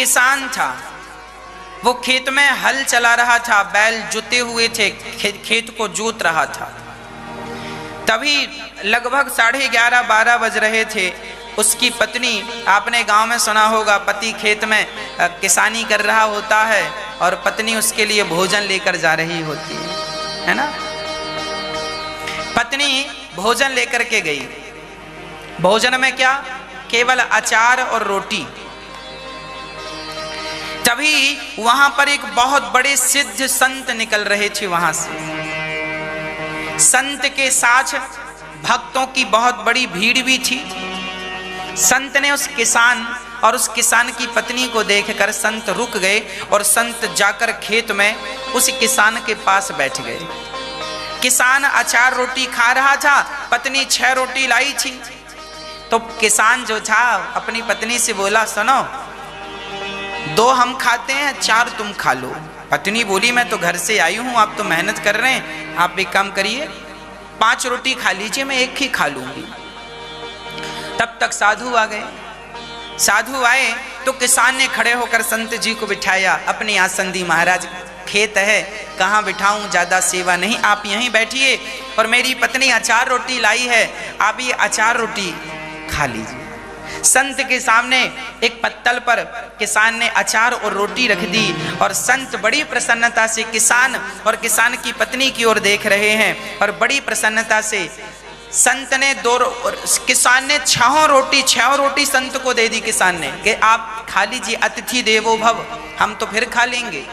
किसान था, वो खेत में हल चला रहा था, बैल जुते हुए थे, खेत को जोत रहा था। तभी लगभग 11:30-12 बज रहे थे। उसकी पत्नी, आपने गांव में सुना होगा, पति खेत में किसानी कर रहा होता है और पत्नी उसके लिए भोजन लेकर जा रही होती है ना। पत्नी भोजन लेकर के गई। भोजन में क्या? केवल अचार और रोटी। तभी वहां पर एक बहुत बड़े सिद्ध संत निकल रहे थे वहां से। संत के साथ भक्तों की बहुत बड़ी भीड़ भी थी। संत ने उस किसान और उस किसान की पत्नी को देखकर संत रुक गए और संत जाकर खेत में उस किसान के पास बैठ गए। किसान अचार रोटी खा रहा था, पत्नी 6 रोटी लाई थी। तो किसान जो था अपनी पत्नी से बोला, सुनो, 2 हम खाते हैं, 4 तुम खा लो। पत्नी बोली, मैं तो घर से आई हूं, आप तो मेहनत कर रहे हैं, आप एक काम करिए, 5 रोटी खा लीजिए, मैं 1 ही खा लूंगी। तब तक साधु आ गए। साधु आए तो किसान ने खड़े होकर संत जी को बिठाया, अपनी आसन दी। महाराज, खेत है, कहाँ बिठाऊं, ज्यादा सेवा नहीं, आप यहीं बैठिए और मेरी पत्नी अचार रोटी लाई है, आप ये अचार रोटी खा लीजिए। संत के सामने एक पत्तल पर किसान ने अचार और रोटी रख दी और संत बड़ी प्रसन्नता से किसान और किसान की पत्नी की ओर देख रहे हैं और बड़ी प्रसन्नता से संत ने किसान ने 6 रोटी संत को दे दी। किसान ने कि आप खा लीजिए, अतिथि देवो भव, हम तो फिर खा लेंगे।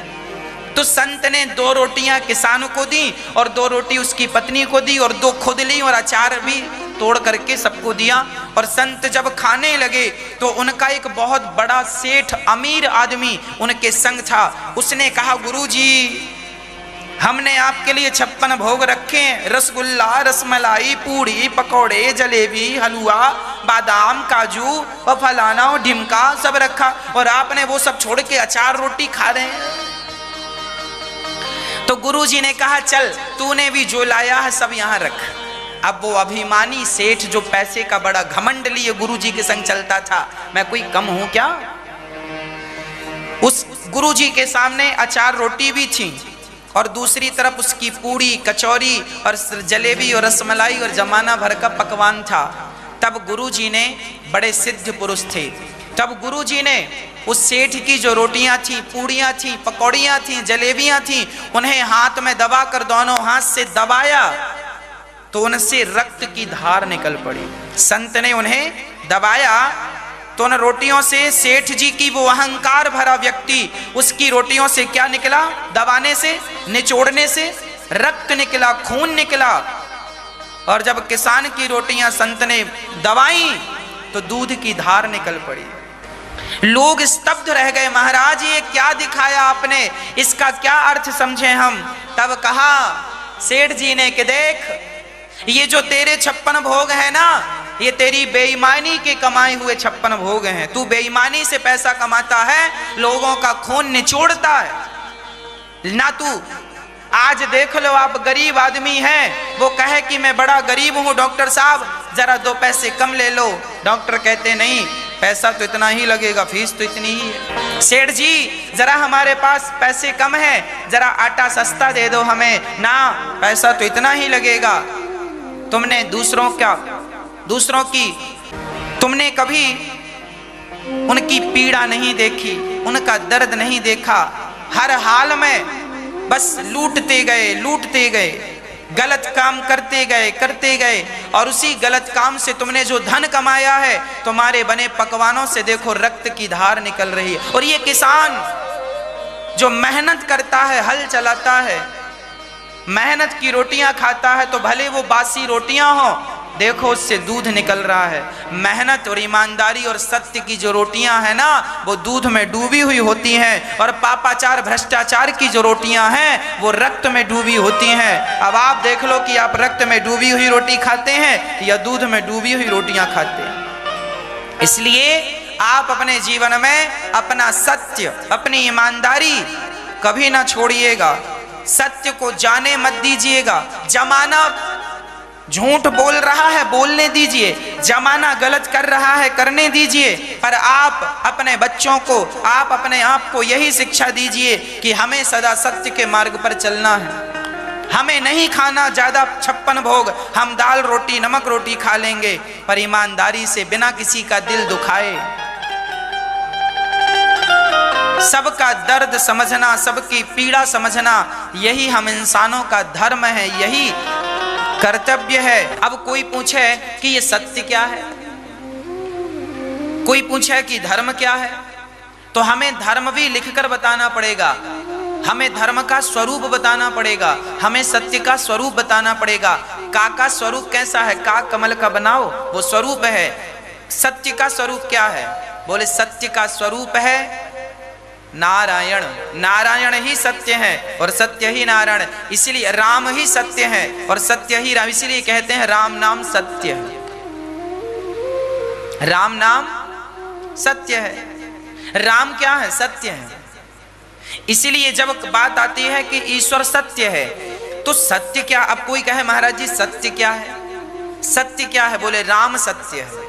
तो संत ने 2 रोटियां किसान को दी और 2 रोटी उसकी पत्नी को दी और 2 खुद ली और अचार भी तोड़ करके सबको दिया। और संत जब खाने लगे तो उनका एक बहुत बड़ा सेठ अमीर आदमी उनके संग था। उसने कहा, गुरुजी, हमने आपके लिए 56 भोग रखे हैं, रसगुल्ला, रसमलाई, पूड़ी, पकौड़े, जलेबी, हलवा, बादाम, काजू और फलाना और ढिमका सब रखा, और आपने वो सब छोड़ के अचार रोटी खा रहे हैं। तो गुरुजी ने कहा, चल, तूने भी जो लाया है सब यहाँ रख। अब वो अभिमानी सेठ जो पैसे का बड़ा घमंड लिए गुरुजी के संग चलता था, मैं कोई कम हूं क्या? उस गुरुजी के सामने अचार रोटी भी थी और दूसरी तरफ उसकी पूड़ी, कचौरी और जलेबी और रसमलाई और जमाना भर का पकवान था। तब गुरुजी ने, बड़े सिद्ध पुरुष थे, तब गुरुजी ने उस सेठ की जो रोटियां थी, पूड़ियां थी, पकौड़ियां थी, जलेबियां थी, उन्हें हाथ में दबाकर दोनों हाथ से दबाया तो उनसे रक्त की धार निकल पड़ी। संत ने उन्हें दबाया तो उन रोटियों से सेठ जी की वो अहंकार भरा व्यक्ति, उसकी रोटियों से क्या निकला? दबाने से, निचोड़ने से रक्त निकला, खून निकला। और जब किसान की रोटियां संत ने दबाई तो दूध की धार निकल पड़ी। लोग स्तब्ध रह गए, महाराज ये क्या दिखाया आपने, इसका क्या अर्थ समझे हम? तब कहा सेठ जी ने कि देख, ये जो तेरे 56 भोग है ना, ये तेरी बेईमानी के कमाए हुए 56 भोग हैं। तू बेईमानी से पैसा कमाता है, लोगों का खून निचोड़ता है ना। तू आज देख लो, आप गरीब आदमी हैं, वो कहे कि मैं बड़ा गरीब हूं, डॉक्टर साहब जरा 2 पैसे कम ले लो। डॉक्टर कहते नहीं, पैसा तो इतना ही लगेगा, फीस तो इतनी ही है। सेठ जी जरा हमारे पास पैसे कम है, जरा आटा सस्ता दे दो हमें। ना, पैसा तो इतना ही लगेगा। तुमने दूसरों की तुमने कभी उनकी पीड़ा नहीं देखी, उनका दर्द नहीं देखा। हर हाल में बस लूटते गए, गलत काम करते गए और उसी गलत काम से तुमने जो धन कमाया है, तुम्हारे बने पकवानों से देखो रक्त की धार निकल रही है। और ये किसान जो मेहनत करता है, हल चलाता है, मेहनत की रोटियां खाता है, तो भले वो बासी रोटियां हो, देखो उससे दूध निकल रहा है। मेहनत और ईमानदारी और सत्य की जो रोटियां हैं ना, वो दूध में डूबी हुई होती हैं, और पापाचार भ्रष्टाचार की जो रोटियां हैं वो रक्त में डूबी होती हैं। अब आप देख लो कि आप रक्त में डूबी हुई रोटी खाते हैं या दूध में डूबी हुई रोटियां खाते हैं। इसलिए आप अपने जीवन में अपना सत्य, अपनी ईमानदारी कभी ना छोड़िएगा। सत्य को जाने मत दीजिएगा। जमाना झूठ बोल रहा है बोलने दीजिए, जमाना गलत कर रहा है करने दीजिए, पर आप अपने बच्चों को, आप अपने आप को यही शिक्षा दीजिए कि हमें सदा सत्य के मार्ग पर चलना है। हमें नहीं खाना ज्यादा 56 भोग, हम दाल रोटी नमक रोटी खा लेंगे, पर ईमानदारी से बिना किसी का दिल दुखाए, सबका दर्द समझना, सबकी पीड़ा समझना, यही हम इंसानों का धर्म है, यही कर्तव्य है। अब कोई पूछे कि ये सत्य क्या है, कोई पूछे कि धर्म क्या है, तो हमें धर्म भी लिखकर बताना पड़ेगा, हमें धर्म का स्वरूप बताना पड़ेगा, हमें सत्य का स्वरूप बताना पड़ेगा। का स्वरूप कैसा है? का कमल का बनाओ, वो स्वरूप है। सत्य का स्वरूप क्या है? बोले सत्य का स्वरूप है नारायण। नारायण ही सत्य है और सत्य ही नारायण, इसलिए राम ही सत्य है और सत्य ही राम, इसलिए कहते हैं राम नाम सत्य है, राम नाम सत्य है। राम क्या है? सत्य है। इसलिए जब बात आती है कि ईश्वर सत्य है, तो सत्य क्या? अब कोई कहे महाराज जी सत्य क्या है? सत्य क्या है? बोले राम सत्य है।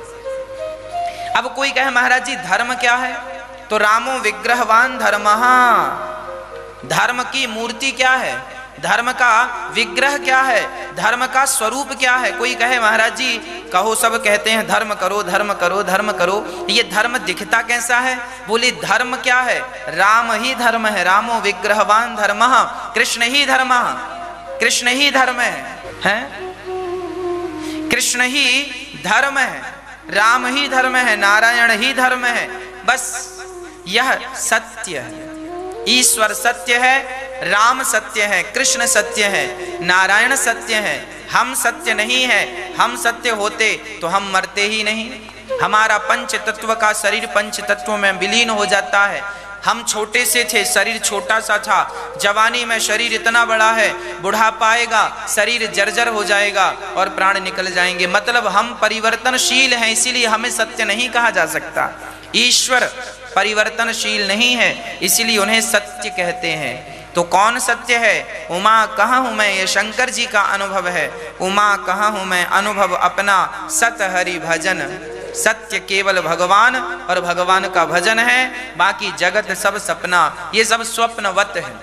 अब कोई कहे महाराज जी धर्म क्या है? तो रामो विग्रहवान धर्मः, धर्म की मूर्ति क्या है? धर्म का विग्रह क्या है? धर्म का स्वरूप क्या है? कोई कहे महाराज जी कहो, सब कहते हैं धर्म करो धर्म करो धर्म करो, ये धर्म दिखता कैसा है? बोले धर्म क्या है? राम ही धर्म है। रामो विग्रहवान धर्मः, कृष्ण ही धर्म, कृष्ण ही धर्म है, कृष्ण ही धर्म है, राम ही धर्म है, नारायण ही धर्म है। बस यह सत्य है। ईश्वर सत्य है, राम सत्य है, कृष्ण सत्य है, नारायण सत्य है। हम सत्य नहीं है, हम सत्य होते तो हम मरते ही नहीं। हमारा पंच तत्व का शरीर पंच तत्वों में विलीन हो जाता है। हम छोटे से थे, शरीर छोटा सा था, जवानी में शरीर इतना बड़ा है, बुढ़ापा आएगा शरीर जर्जर हो जाएगा और प्राण निकल जाएंगे। मतलब हम परिवर्तनशील हैं, इसीलिए हमें सत्य नहीं कहा जा सकता। ईश्वर परिवर्तनशील नहीं है, इसलिए उन्हें सत्य कहते हैं। तो कौन सत्य है? उमा कहाँ हूँ मैं, ये शंकर जी का अनुभव है। उमा कहाँ हूँ मैं, अनुभव अपना सत हरि भजन। सत्य केवल भगवान और भगवान का भजन है, बाकी जगत सब सपना, ये सब स्वप्नवत है।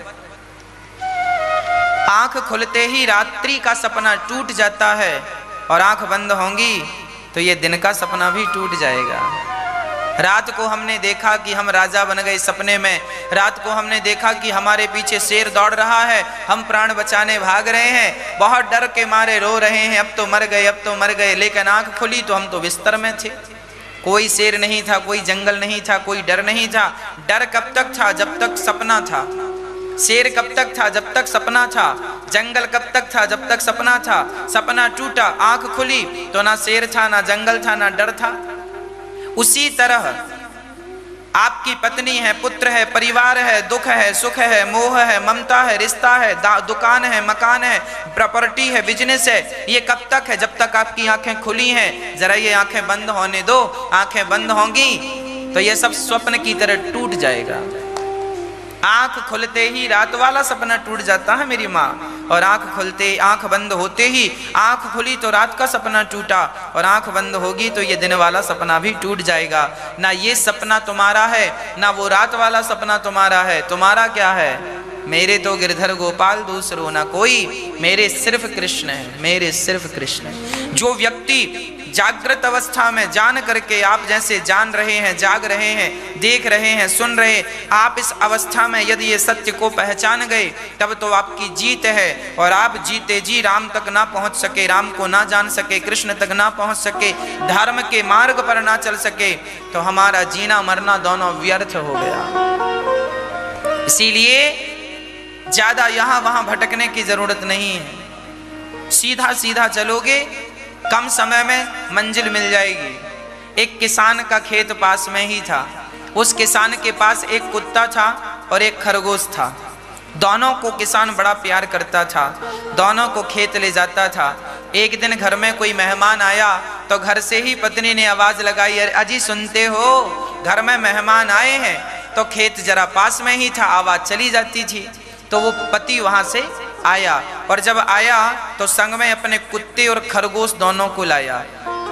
आंख खुलते ही रात्रि का सपना टूट जाता है और आंख बंद होंगी तो ये दिन का सपना भी टूट जाएगा। रात को हमने देखा कि हम राजा बन गए सपने में, रात को हमने देखा कि हमारे पीछे शेर दौड़ रहा है, हम प्राण बचाने भाग रहे हैं, बहुत डर के मारे रो रहे हैं, अब तो मर गए अब तो मर गए। लेकिन आंख खुली तो हम तो बिस्तर में थे, कोई शेर नहीं था, कोई जंगल नहीं था, कोई डर नहीं था। डर कब तक था? जब तक सपना था। शेर कब तक था? जब तक सपना था। जंगल कब तक था? जब तक सपना था। सपना टूटा, आंख खुली तो ना शेर था, ना जंगल था, ना डर था। उसी तरह आपकी पत्नी है, पुत्र है, परिवार है, दुख है, सुख है, मोह है, ममता है, रिश्ता है, दुकान है, मकान है, प्रॉपर्टी है, बिजनेस है, ये कब तक है? जब तक आपकी आंखें खुली हैं। जरा ये आंखें बंद होने दो, आंखें बंद होंगी तो ये सब स्वप्न की तरह टूट जाएगा। आंख खुलते ही रात वाला सपना टूट जाता है मेरी माँ, और आंख बंद होते ही, आंख खुली तो रात का सपना टूटा और आंख बंद होगी तो ये दिन वाला सपना भी टूट जाएगा। ना ये सपना तुम्हारा है, ना वो रात वाला सपना तुम्हारा है। तुम्हारा क्या है? मेरे तो गिरधर गोपाल दूसरो ना कोई, मेरे सिर्फ कृष्ण है, मेरे सिर्फ कृष्ण है। जो व्यक्ति जागृत अवस्था में जान करके आप जैसे जान रहे हैं, जाग रहे हैं, देख रहे हैं, सुन रहे, आप इस अवस्था में यदि ये सत्य को पहचान गए तब तो आपकी जीत है। और आप जीते जी राम तक ना पहुंच सके, राम को ना जान सके, कृष्ण तक ना पहुंच सके, धर्म के मार्ग पर ना चल सके, तो हमारा जीना मरना दोनों व्यर्थ हो गया। इसीलिए ज्यादा यहां वहां भटकने की जरूरत नहीं है। सीधा सीधा चलोगे, कम समय में मंजिल मिल जाएगी। एक किसान का खेत पास में ही था। उस किसान के पास एक कुत्ता था और एक खरगोश था। दोनों को किसान बड़ा प्यार करता था, दोनों को खेत ले जाता था। एक दिन घर में कोई मेहमान आया तो घर से ही पत्नी ने आवाज लगाई, अरे अजी सुनते हो, घर में मेहमान आए हैं। तो खेत जरा पास में ही था, आवाज चली जाती थी तो वो पति वहां से आया, और जब आया तो संग में अपने कुत्ते और खरगोश दोनों को लाया।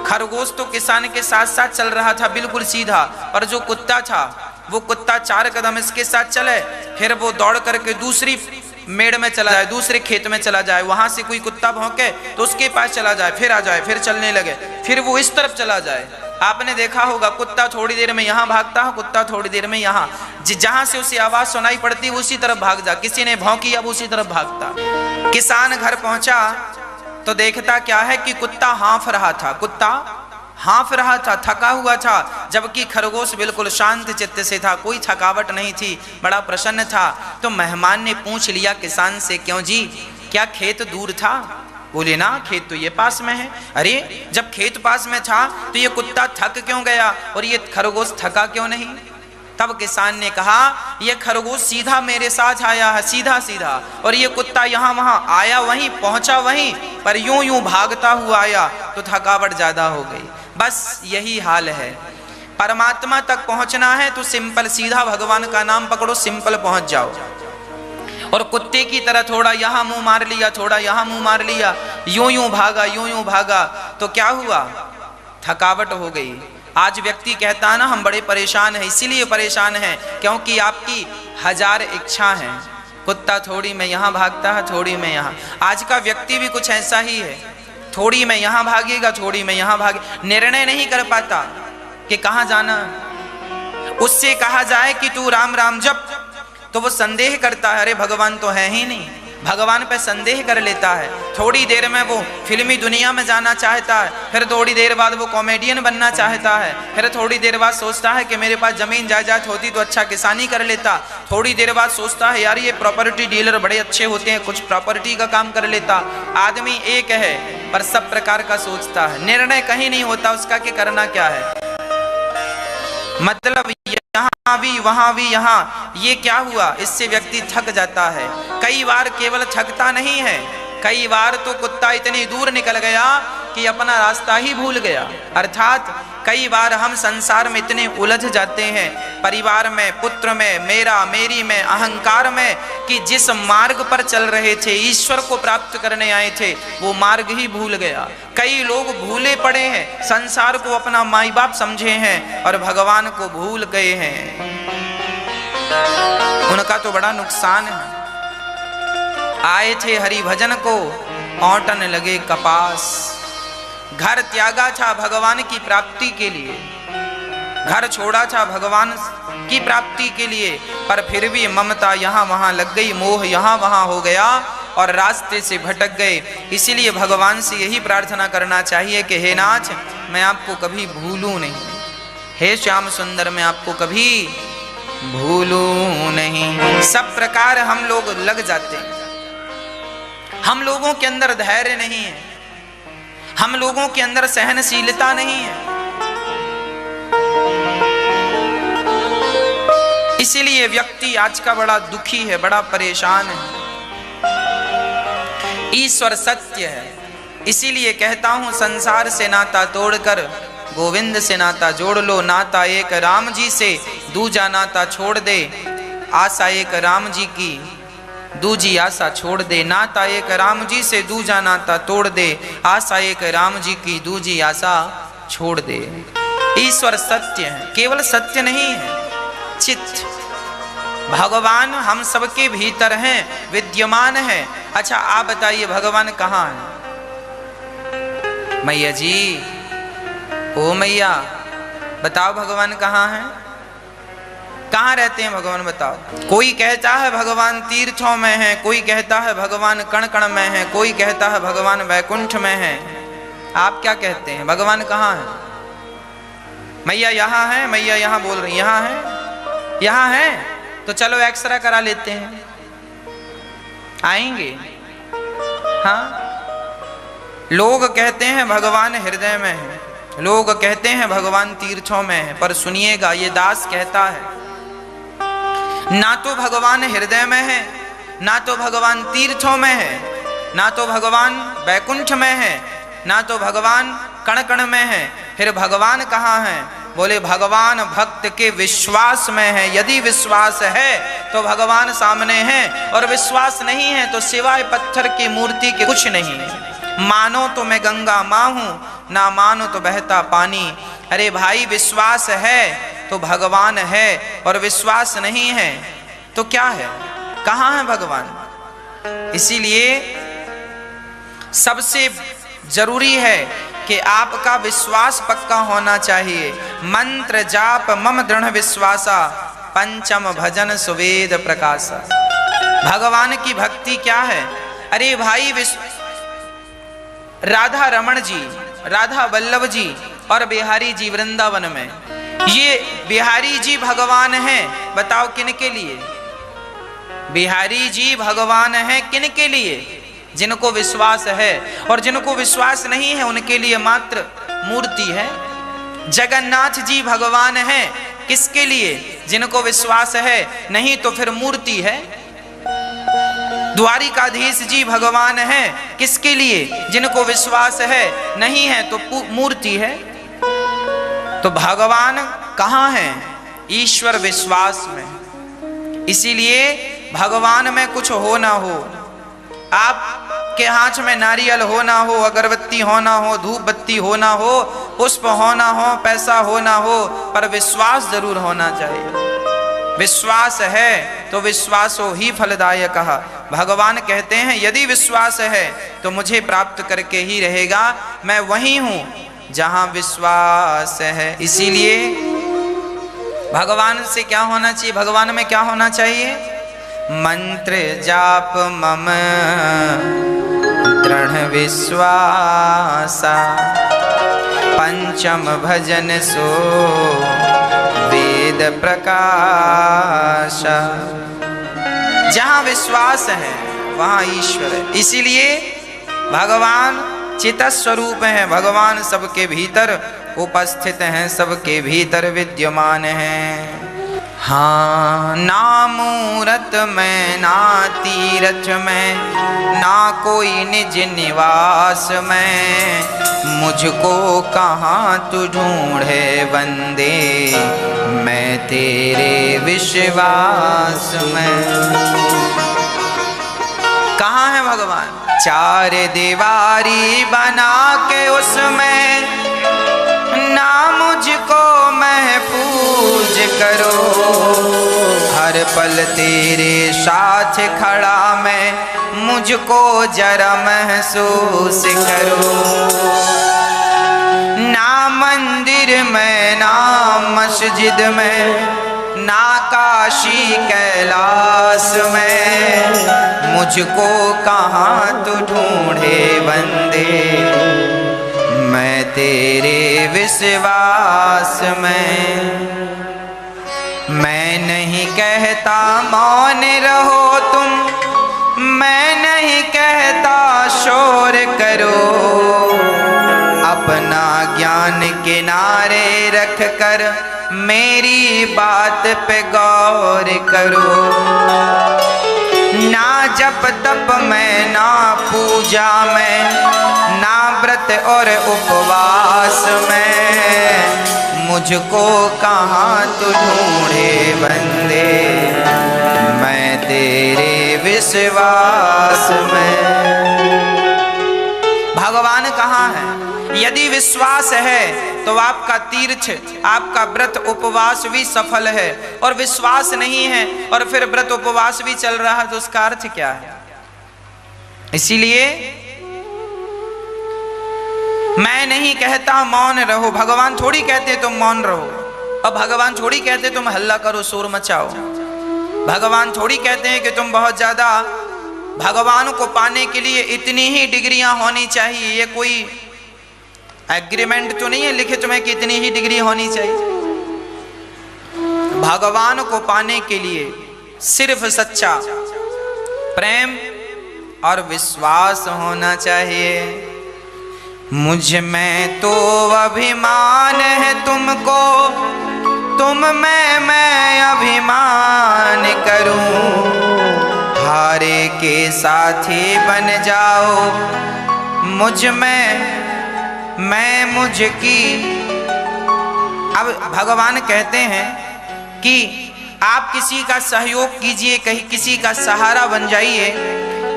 खरगोश तो किसान के साथ साथ चल रहा था बिल्कुल सीधा, और जो कुत्ता था वो कुत्ता 4 कदम इसके साथ चले, फिर वो दौड़ करके दूसरी मेड़ में चला जाए, दूसरे खेत में चला जाए, वहां से कोई कुत्ता भौंके तो उसके पास चला जाए, फिर आ जाए, फिर चलने लगे, फिर वो इस तरफ चला जाए। आपने देखा होगा कुत्ता थोड़ी देर में यहाँ भागता है, कुत्ता थोड़ी देर में यहाँ, जहां से उसे आवाज सुनाई पड़ती उसी तरफ भाग जा, किसी ने भौंकी अब उसी तरफ भागता। किसान घर पहुंचा तो देखता क्या है कि कुत्ता हाँफ रहा था, कुत्ता हाँफ रहा था, थका हुआ था, जबकि खरगोश बिल्कुल शांत चित्त से था, कोई थकावट नहीं थी, बड़ा प्रसन्न था। तो मेहमान ने पूछ लिया किसान से, क्यों जी, क्या खेत दूर था? बोले ना, खेत तो ये पास में है। अरे जब खेत पास में था तो ये कुत्ता थक क्यों गया और ये खरगोश थका क्यों नहीं? तब किसान ने कहा, ये खरगोश सीधा मेरे साथ आया है, सीधा सीधा, और ये कुत्ता यहाँ वहाँ आया, वहीं पहुंचा वहीं, पर यूं यूं भागता हुआ आया तो थकावट ज्यादा हो गई। बस यही हाल है, परमात्मा तक पहुंचना है तो सिंपल सीधा भगवान का नाम पकड़ो, सिंपल पहुंच जाओ। और कुत्ते की तरह थोड़ा यहाँ मुंह मार लिया, थोड़ा यहाँ मुंह मार लिया, यूं यूं भागा, यूं यूं भागा, तो क्या हुआ? थकावट हो गई। आज व्यक्ति कहता है ना, हम बड़े परेशान हैं, इसीलिए परेशान हैं क्योंकि आपकी 1000 इच्छा हैं। कुत्ता थोड़ी में यहाँ भागता है, थोड़ी में यहाँ। आज का व्यक्ति भी कुछ ऐसा ही है, थोड़ी में यहाँ भागेगा, थोड़ी में यहाँ भागे, निर्णय नहीं कर पाता कि कहाँ जाना। उससे कहा जाए कि तू राम राम जप, तो वो संदेह करता है, अरे भगवान तो है ही नहीं, भगवान पे संदेह कर लेता है। थोड़ी देर में वो फिल्मी दुनिया में जाना चाहता है, फिर थोड़ी देर बाद वो कॉमेडियन बनना चाहता है, फिर थोड़ी देर बाद सोचता है कि मेरे पास जमीन जायदाद होती तो अच्छा किसानी कर लेता, थोड़ी देर बाद सोचता है यार ये प्रॉपर्टी डीलर बड़े अच्छे होते हैं, कुछ प्रॉपर्टी का काम कर लेता। आदमी एक है पर सब प्रकार का सोचता है, निर्णय कहीं नहीं होता उसका कि करना क्या है। मतलब यहाँ भी वहां भी यहाँ, ये क्या हुआ? इससे व्यक्ति थक जाता है। कई बार केवल थकता नहीं है, कई बार तो कुत्ता इतनी दूर निकल गया कि अपना रास्ता ही भूल गया। अर्थात कई बार हम संसार में इतने उलझ जाते हैं, परिवार में, पुत्र में, मेरा मेरी में, अहंकार में, कि जिस मार्ग पर चल रहे थे, ईश्वर को प्राप्त करने आए थे, वो मार्ग ही भूल गया। कई लोग भूले पड़े हैं, संसार को अपना माई बाप समझे हैं और भगवान को भूल गए हैं। उनका तो बड़ा नुकसान है। आए थे हरि भजन को, औंटन लगे कपास। घर त्यागा था भगवान की प्राप्ति के लिए, घर छोड़ा था भगवान की प्राप्ति के लिए, पर फिर भी ममता यहाँ वहाँ लग गई, मोह यहाँ वहाँ हो गया और रास्ते से भटक गए। इसीलिए भगवान से यही प्रार्थना करना चाहिए कि हे नाथ, मैं आपको कभी भूलूं नहीं, हे श्याम सुंदर, मैं आपको कभी भूलूं नहीं। सब प्रकार हम लोग लग जाते हैं, हम लोगों के अंदर धैर्य नहीं है, हम लोगों के अंदर सहनशीलता नहीं है। इसीलिए व्यक्ति आज का बड़ा दुखी है, बड़ा परेशान है। ईश्वर सत्य है, इसीलिए कहता हूं संसार से नाता तोड़कर गोविंद से नाता जोड़ लो। नाता एक राम जी से, दूजा नाता छोड़ दे, आशा एक राम जी की, दूजी आशा छोड़ दे। नाता एक राम जी से, दूजा नाता तोड़ दे, आशा एक राम जी की, दूजी आशा छोड़ दे। ईश्वर सत्य है, केवल सत्य नहीं है, चित्त। भगवान हम सबके भीतर हैं, विद्यमान है। अच्छा आप बताइए भगवान कहाँ है? मैया जी, ओ मैया बताओ भगवान कहाँ है? कहाँ रहते हैं भगवान बताओ? कोई कहता है भगवान तीर्थों में है, कोई कहता है भगवान कण कण में है, कोई कहता है भगवान वैकुंठ में है। आप क्या कहते हैं, भगवान कहाँ है? मैया यहाँ है, मैया यहाँ बोल रही, यहाँ है, यहाँ है, तो चलो एक्सरे करा लेते हैं, आएंगे? हाँ, लोग कहते हैं भगवान हृदय में है, लोग कहते हैं भगवान तीर्थों में है, पर सुनिएगा ये दास कहता है ना तो भगवान हृदय में है, ना तो भगवान तीर्थों में है, ना तो भगवान वैकुंठ में है, ना तो भगवान कण कण में है। फिर भगवान कहाँ है? बोले भगवान भक्त के विश्वास में है। यदि विश्वास है तो भगवान सामने हैं, और विश्वास नहीं है तो सिवाय पत्थर की मूर्ति के कुछ नहीं है। मानो तो मैं गंगा माँ हूं, ना मानो तो बहता पानी। अरे भाई, विश्वास है तो भगवान है, और विश्वास नहीं है तो क्या है, कहाँ है भगवान। इसीलिए सबसे जरूरी है कि आपका विश्वास पक्का होना चाहिए। मंत्र जाप मम दृढ़ विश्वासा, पंचम भजन सुवेद प्रकाशा। भगवान की भक्ति क्या है। अरे भाई, राधा रमण जी, राधा वल्लभ जी और बिहारी जी वृंदावन में, ये बिहारी जी भगवान हैं। बताओ किन के लिए। बिहारी जी भगवान हैं किन के लिए, जिनको विश्वास है, और जिनको विश्वास नहीं है उनके लिए मात्र मूर्ति है। जगन्नाथ जी भगवान हैं किसके लिए, जिनको विश्वास है, नहीं तो फिर मूर्ति है। द्वारिकाधीश जी भगवान हैं किसके लिए, जिनको विश्वास है, नहीं है तो मूर्ति है। तो भगवान कहाँ हैं, ईश्वर विश्वास में। इसीलिए भगवान में कुछ हो ना हो, आपके हाथ में नारियल हो ना हो, अगरबत्ती हो ना हो, धूप बत्ती हो ना हो, पुष्प हो ना हो, पैसा हो ना हो, पर विश्वास जरूर होना चाहिए। विश्वास है तो विश्वासो ही फलदायक। भगवान कहते हैं यदि विश्वास है तो मुझे प्राप्त करके ही रहेगा, मैं वही हूं जहां विश्वास है। इसीलिए भगवान से क्या होना चाहिए, भगवान में क्या होना चाहिए। मंत्र जाप मम दृढ़ विश्वासा, पंचम भजन सो वेद प्रकाशा। जहां विश्वास है वहां ईश्वर है। इसीलिए भगवान चित स्वरूप है, भगवान सबके भीतर उपस्थित हैं, सबके भीतर विद्यमान हैं। हाँ, ना मूरत में, ना तीरथ में, ना कोई निज निवास में, मुझको कहाँ तू ढूंढे बंदे, मैं तेरे विश्वास में। कहाँ है भगवान। चार दीवारी बना के उसमें ना मुझको महफूज करो, हर पल तेरे साथ खड़ा मैं, मुझको जरा महसूस करो। ना मंदिर में, ना मस्जिद में, ना काशी कैलाश में, मुझको कहाँ तू ढूंढे बंदे, मैं तेरे विश्वास में। मैं नहीं कहता मौन रहो तुम, मैं नहीं कहता शोर करो, अपना ज्ञान किनारे रख कर मेरी बात पे गौर करो। ना जप तप में, ना पूजा में, ना व्रत और उपवास में, मुझको कहाँ तू ढूंढे बंदे, मैं तेरे विश्वास में। भगवान कहाँ है। यदि विश्वास है तो आपका तीर्थ, आपका व्रत उपवास भी सफल है, और विश्वास नहीं है और फिर व्रत उपवास भी चल रहा है तो उसका अर्थ क्या है। इसीलिए मैं नहीं कहता मौन रहो, भगवान थोड़ी कहते तुम मौन रहो, और भगवान थोड़ी कहते तुम हल्ला करो, शोर मचाओ। भगवान थोड़ी कहते हैं कि तुम बहुत ज्यादा, भगवान को पाने के लिए इतनी ही डिग्रियां होनी चाहिए, ये कोई एग्रीमेंट तो नहीं है लिखित में कि इतनी ही डिग्री होनी चाहिए। भगवान को पाने के लिए सिर्फ सच्चा प्रेम और विश्वास होना चाहिए। मुझ में तो अभिमान है तुमको, तुम में मैं अभिमान करूं, हारे के साथी बन जाओ, मुझ में मैं मुझकी अब भगवान कहते हैं कि आप किसी का सहयोग कीजिए, कहीं किसी का सहारा बन जाइए,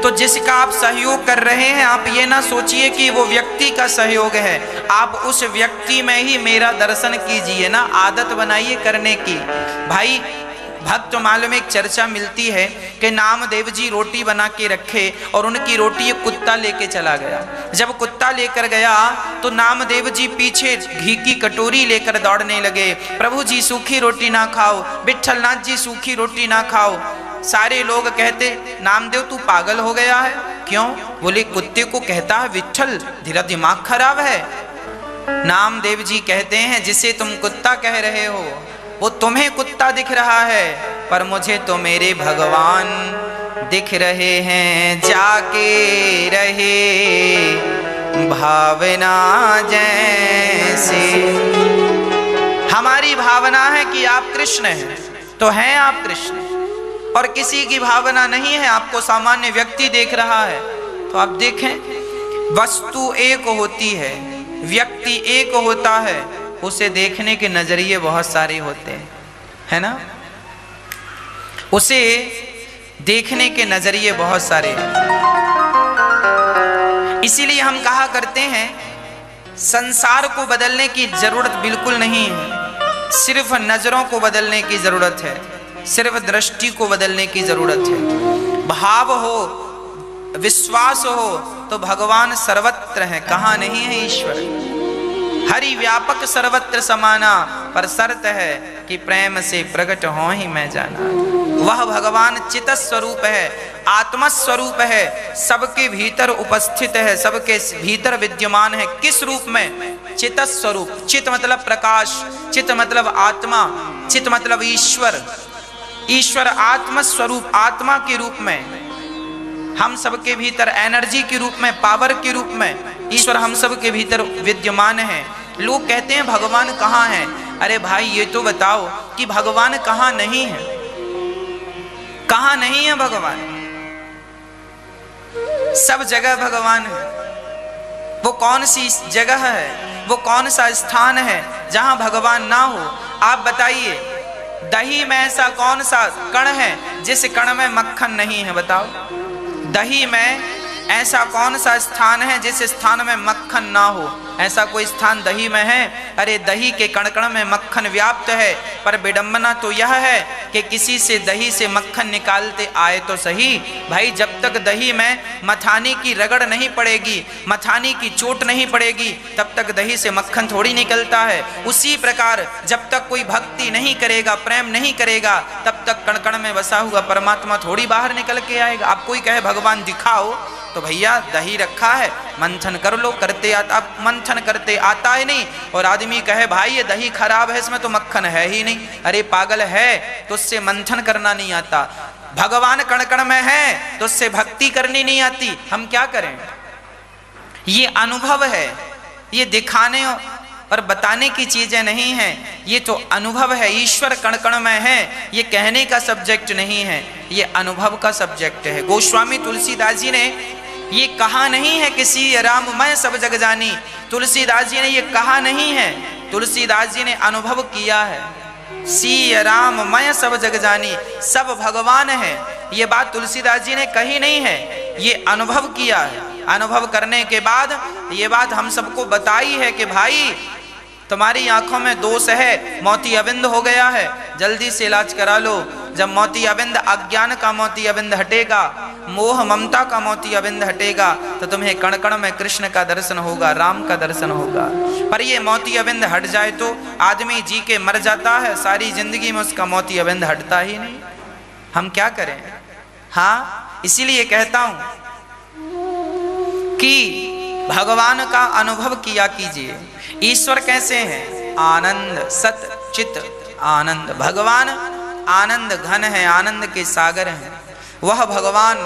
तो जिसका आप सहयोग कर रहे हैं आप ये ना सोचिए कि वो व्यक्ति का सहयोग है, आप उस व्यक्ति में ही मेरा दर्शन कीजिए ना, आदत बनाइए करने की। भाई भक्त माल में एक चर्चा मिलती है कि नामदेव जी रोटी बना के रखे और उनकी रोटी एक कुत्ता लेके चला गया। जब कुत्ता लेकर गया तो नामदेव जी पीछे घी की कटोरी लेकर दौड़ने लगे, प्रभु जी सूखी रोटी ना खाओ, विट्ठलनाथ जी सूखी रोटी ना खाओ। सारे लोग कहते नामदेव तू पागल हो गया है, क्यों? बोले कुत्ते को कहता है विट्ठल, तेरा दिमाग खराब है। नामदेव जी कहते हैं जिसे तुम कुत्ता कह रहे हो वो तुम्हें कुत्ता दिख रहा है, पर मुझे तो मेरे भगवान दिख रहे हैं। जाके रहे भावना जैसे, हमारी भावना है कि आप कृष्ण हैं, तो हैं आप कृष्ण, और किसी की भावना नहीं है, आपको सामान्य व्यक्ति देख रहा है। तो आप देखें, वस्तु एक होती है, व्यक्ति एक होता है, उसे देखने के नजरिए बहुत सारे होते हैं, है ना? उसे देखने के नजरिए बहुत सारे हैं। इसीलिए हम कहा करते हैं संसार को बदलने की जरूरत बिल्कुल नहीं है, सिर्फ नजरों को बदलने की जरूरत है, सिर्फ दृष्टि को बदलने की जरूरत है। भाव हो, विश्वास हो तो भगवान सर्वत्र है, कहाँ नहीं है ईश्वर? हरि व्यापक सर्वत्र समाना, पर शर्त है कि प्रेम से प्रकट हो ही मैं जाना। वह भगवान चित स्वरूप है, आत्मा स्वरूप है, सबके भीतर उपस्थित है, सबके भीतर विद्यमान है। किस रूप में? चित स्वरूप। चित मतलब प्रकाश, चित मतलब आत्मा, चित मतलब ईश्वर। ईश्वर आत्मा स्वरूप, आत्मा के रूप में हम सबके भीतर, एनर्जी के रूप में, पावर के रूप में ईश्वर हम सब के भीतर विद्यमान है। लोग कहते हैं भगवान कहाँ है? अरे भाई ये तो बताओ कि भगवान कहाँ नहीं है? कहाँ नहीं है भगवान? सब जगह भगवान है। वो कौन सी जगह है, वो कौन सा स्थान है जहां भगवान ना हो? आप बताइए, दही में ऐसा कौन सा कण है जिस कण में मक्खन नहीं है? बताओ, दही में ऐसा कौन सा स्थान है जिस स्थान में मक्खन ना हो? ऐसा कोई स्थान दही में है? अरे दही के कण कण में मक्खन व्याप्त है, पर विडंबना तो यह है कि किसी से दही से मक्खन निकालते आए तो सही। भाई जब तक दही में मथानी की रगड़ नहीं पड़ेगी, मथानी की चोट नहीं पड़ेगी, तब तक दही से मक्खन थोड़ी निकलता है। उसी प्रकार जब तक कोई भक्ति नहीं करेगा, प्रेम नहीं करेगा, तब तक कण कण में बसा हुआ परमात्मा थोड़ी बाहर निकल के आएगा। आप कोई कहे भगवान दिखाओ, तो भैया दही रखा है, मंथन कर लो, करते आता, अब मंथन करते आता ही नहीं। और आदमी कहे भाई ये दही खराब है, इसमें तो मक्खन है ही नहीं। अरे पागल है तो उससे मंथन करना नहीं आता। भगवान कण कण में है तो उससे भक्ति करनी नहीं आती। हम क्या करें? ये अनुभव है, ये दिखाने और बताने की चीजें नहीं है, ये तो अनुभव है। ईश्वर कण कण में है, ये कहने का सब्जेक्ट नहीं है, ये अनुभव का सब्जेक्ट है। गोस्वामी तुलसीदास जी ने ये कहा नहीं है कि सी राम मैं सब जग जानी। तुलसीदास जी ने ये कहा नहीं है, तुलसीदास जी ने अनुभव किया है। सी राम मैं सब जग जानी, सब भगवान है, ये बात तुलसीदास जी ने कही नहीं है, ये अनुभव किया है। अनुभव करने के बाद ये बात हम सबको बताई है कि भाई तुम्हारी आंखों में दोष है, मोती अबिंद हो गया है, जल्दी से इलाज करा लो। जब मोती अबिंद, अज्ञान का मोती अबिंद हटेगा, मोह ममता का मोती अबिंद हटेगा, तो तुम्हें कण कण में कृष्ण का दर्शन होगा, राम का दर्शन होगा। पर ये मोती अबिंद हट जाए तो आदमी जी के मर जाता है, सारी जिंदगी में उसका मोती अबिंद हटता ही नहीं। हम क्या करें? हाँ, इसीलिए कहता हूं कि भगवान का अनुभव किया कीजिए। ईश्वर कैसे हैं? आनंद, सत चित आनंद। भगवान आनंद घन है, आनंद के सागर हैं। वह भगवान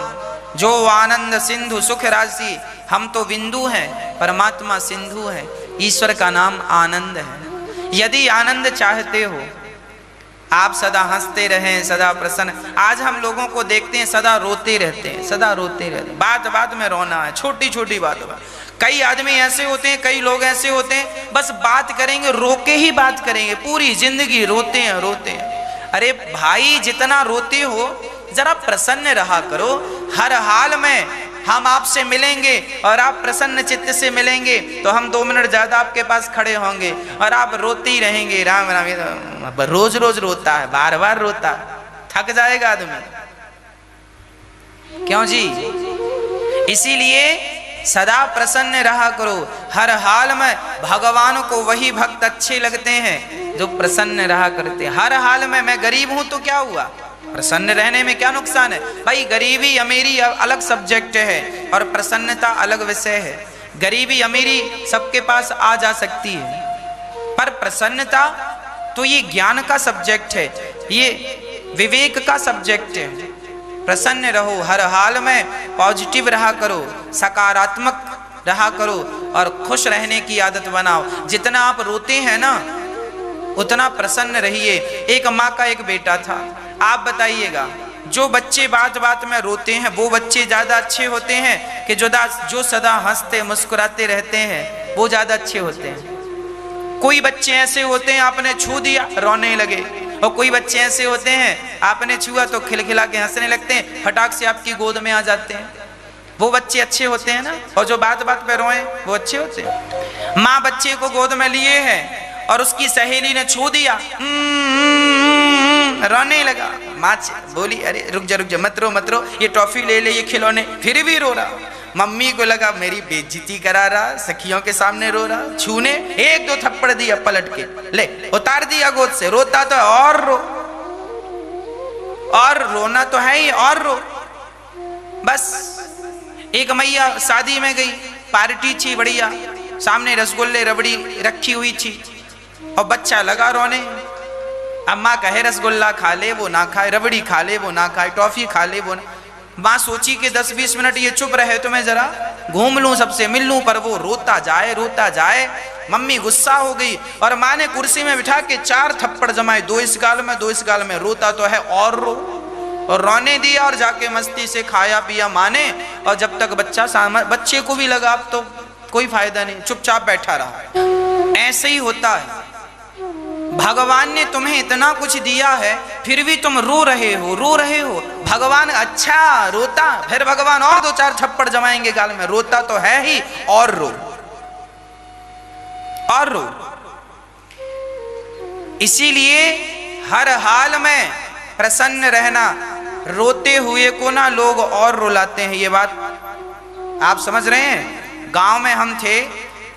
जो आनंद सिंधु सुख राशि, हम तो बिंदु हैं, परमात्मा सिंधु है। ईश्वर का नाम आनंद है। यदि आनंद चाहते हो, आप सदा हंसते रहें, सदा प्रसन्न। आज हम लोगों को देखते हैं सदा रोते रहते हैं, सदा रोते रहते हैं, बात बात में रोना है, छोटी छोटी बात। कई आदमी ऐसे होते हैं, कई लोग ऐसे होते हैं, बस बात करेंगे रोके ही बात करेंगे, पूरी जिंदगी रोते हैं रोते हैं। अरे भाई जितना रोते हो जरा प्रसन्न रहा करो। हर हाल में हम आपसे मिलेंगे और आप प्रसन्न चित्त से मिलेंगे तो हम 2 मिनट ज्यादा आपके पास खड़े होंगे, और आप रोते ही रहेंगे राम राम। रोज रोज रोता है, बार बार रोता है, थक जाएगा आदमी। क्यों जी? इसीलिए सदा प्रसन्न रहा करो। हर हाल में भगवान को वही भक्त अच्छे लगते हैं जो प्रसन्न रहा करते हैं। हर हाल में मैं गरीब हूं तो क्या हुआ, प्रसन्न रहने में क्या नुकसान है? भाई गरीबी अमीरी अलग सब्जेक्ट है और प्रसन्नता अलग विषय है। गरीबी अमीरी सबके पास आ जा सकती है, पर प्रसन्नता तो ये ज्ञान का सब्जेक्ट है, ये विवेक का सब्जेक्ट है। प्रसन्न रहो, हर हाल में पॉजिटिव रहा करो, सकारात्मक रहा करो और खुश रहने की आदत बनाओ। जितना आप रोते हैं ना उतना प्रसन्न रहिए। एक माँ का एक बेटा था। आप बताइएगा, जो बच्चे बात बात में रोते हैं वो बच्चे ज्यादा अच्छे होते हैं कि जो सदा हंसते मुस्कुराते रहते हैं वो ज्यादा अच्छे होते हैं? कोई बच्चे ऐसे होते हैं आपने छू दिया रोने लगे, और कोई बच्चे ऐसे होते हैं आपने छुआ तो खिलखिला के हंसने लगते हैं, फटाक से आपकी गोद में आ जाते हैं। वो बच्चे अच्छे होते हैं ना, और जो बात बात पे रोए वो अच्छे होते हैं। माँ बच्चे को गोद में लिए है और उसकी सहेली ने छू दिया, रोने लगा। माँ बोली अरे रुक जा मत रो, ये टॉफी ले ले, ये खिलौने, फिर भी रो रहा। मम्मी को लगा मेरी बेइज्जती करा रहा, सखियों के सामने रो रहा। छूने 1-2 थप्पड़ दिया पलट के, ले उतार दिया गोद से। रोता तो और रो, और रोना तो है ही, और रो। बस एक मैया शादी में गई, पार्टी थी बढ़िया, सामने रसगुल्ले रबड़ी रखी हुई थी और बच्चा लगा रोने। अम्मा कहे रसगुल्ला खा ले वो ना खाए, रबड़ी खा ले वो ना खाए, टॉफी खा ले वो ना। माँ सोची कि 10-20 मिनट ये चुप रहे तो मैं जरा घूम लूं, सबसे मिल लूं, पर वो रोता जाए। मम्मी गुस्सा हो गई और माँ ने कुर्सी में बिठा के 4 थप्पड़ जमाए, 2 इस गाल में 2 इस गाल में। रोता तो है और रो, और रोने दिया और जाके मस्ती से खाया पिया माँ ने। और जब तक बच्चे को भी लगा अब तो कोई फायदा नहीं, चुपचाप बैठा रहा। ऐसे ही होता है, भगवान ने तुम्हें इतना कुछ दिया है फिर भी तुम रो रहे हो। भगवान अच्छा रोता, फिर भगवान और 2-4 थप्पड़ जमाएंगे गाल में। रोता तो है ही, और रो। इसीलिए हर हाल में प्रसन्न रहना। रोते हुए को ना लोग और रुलाते हैं, ये बात आप समझ रहे हैं? गांव में हम थे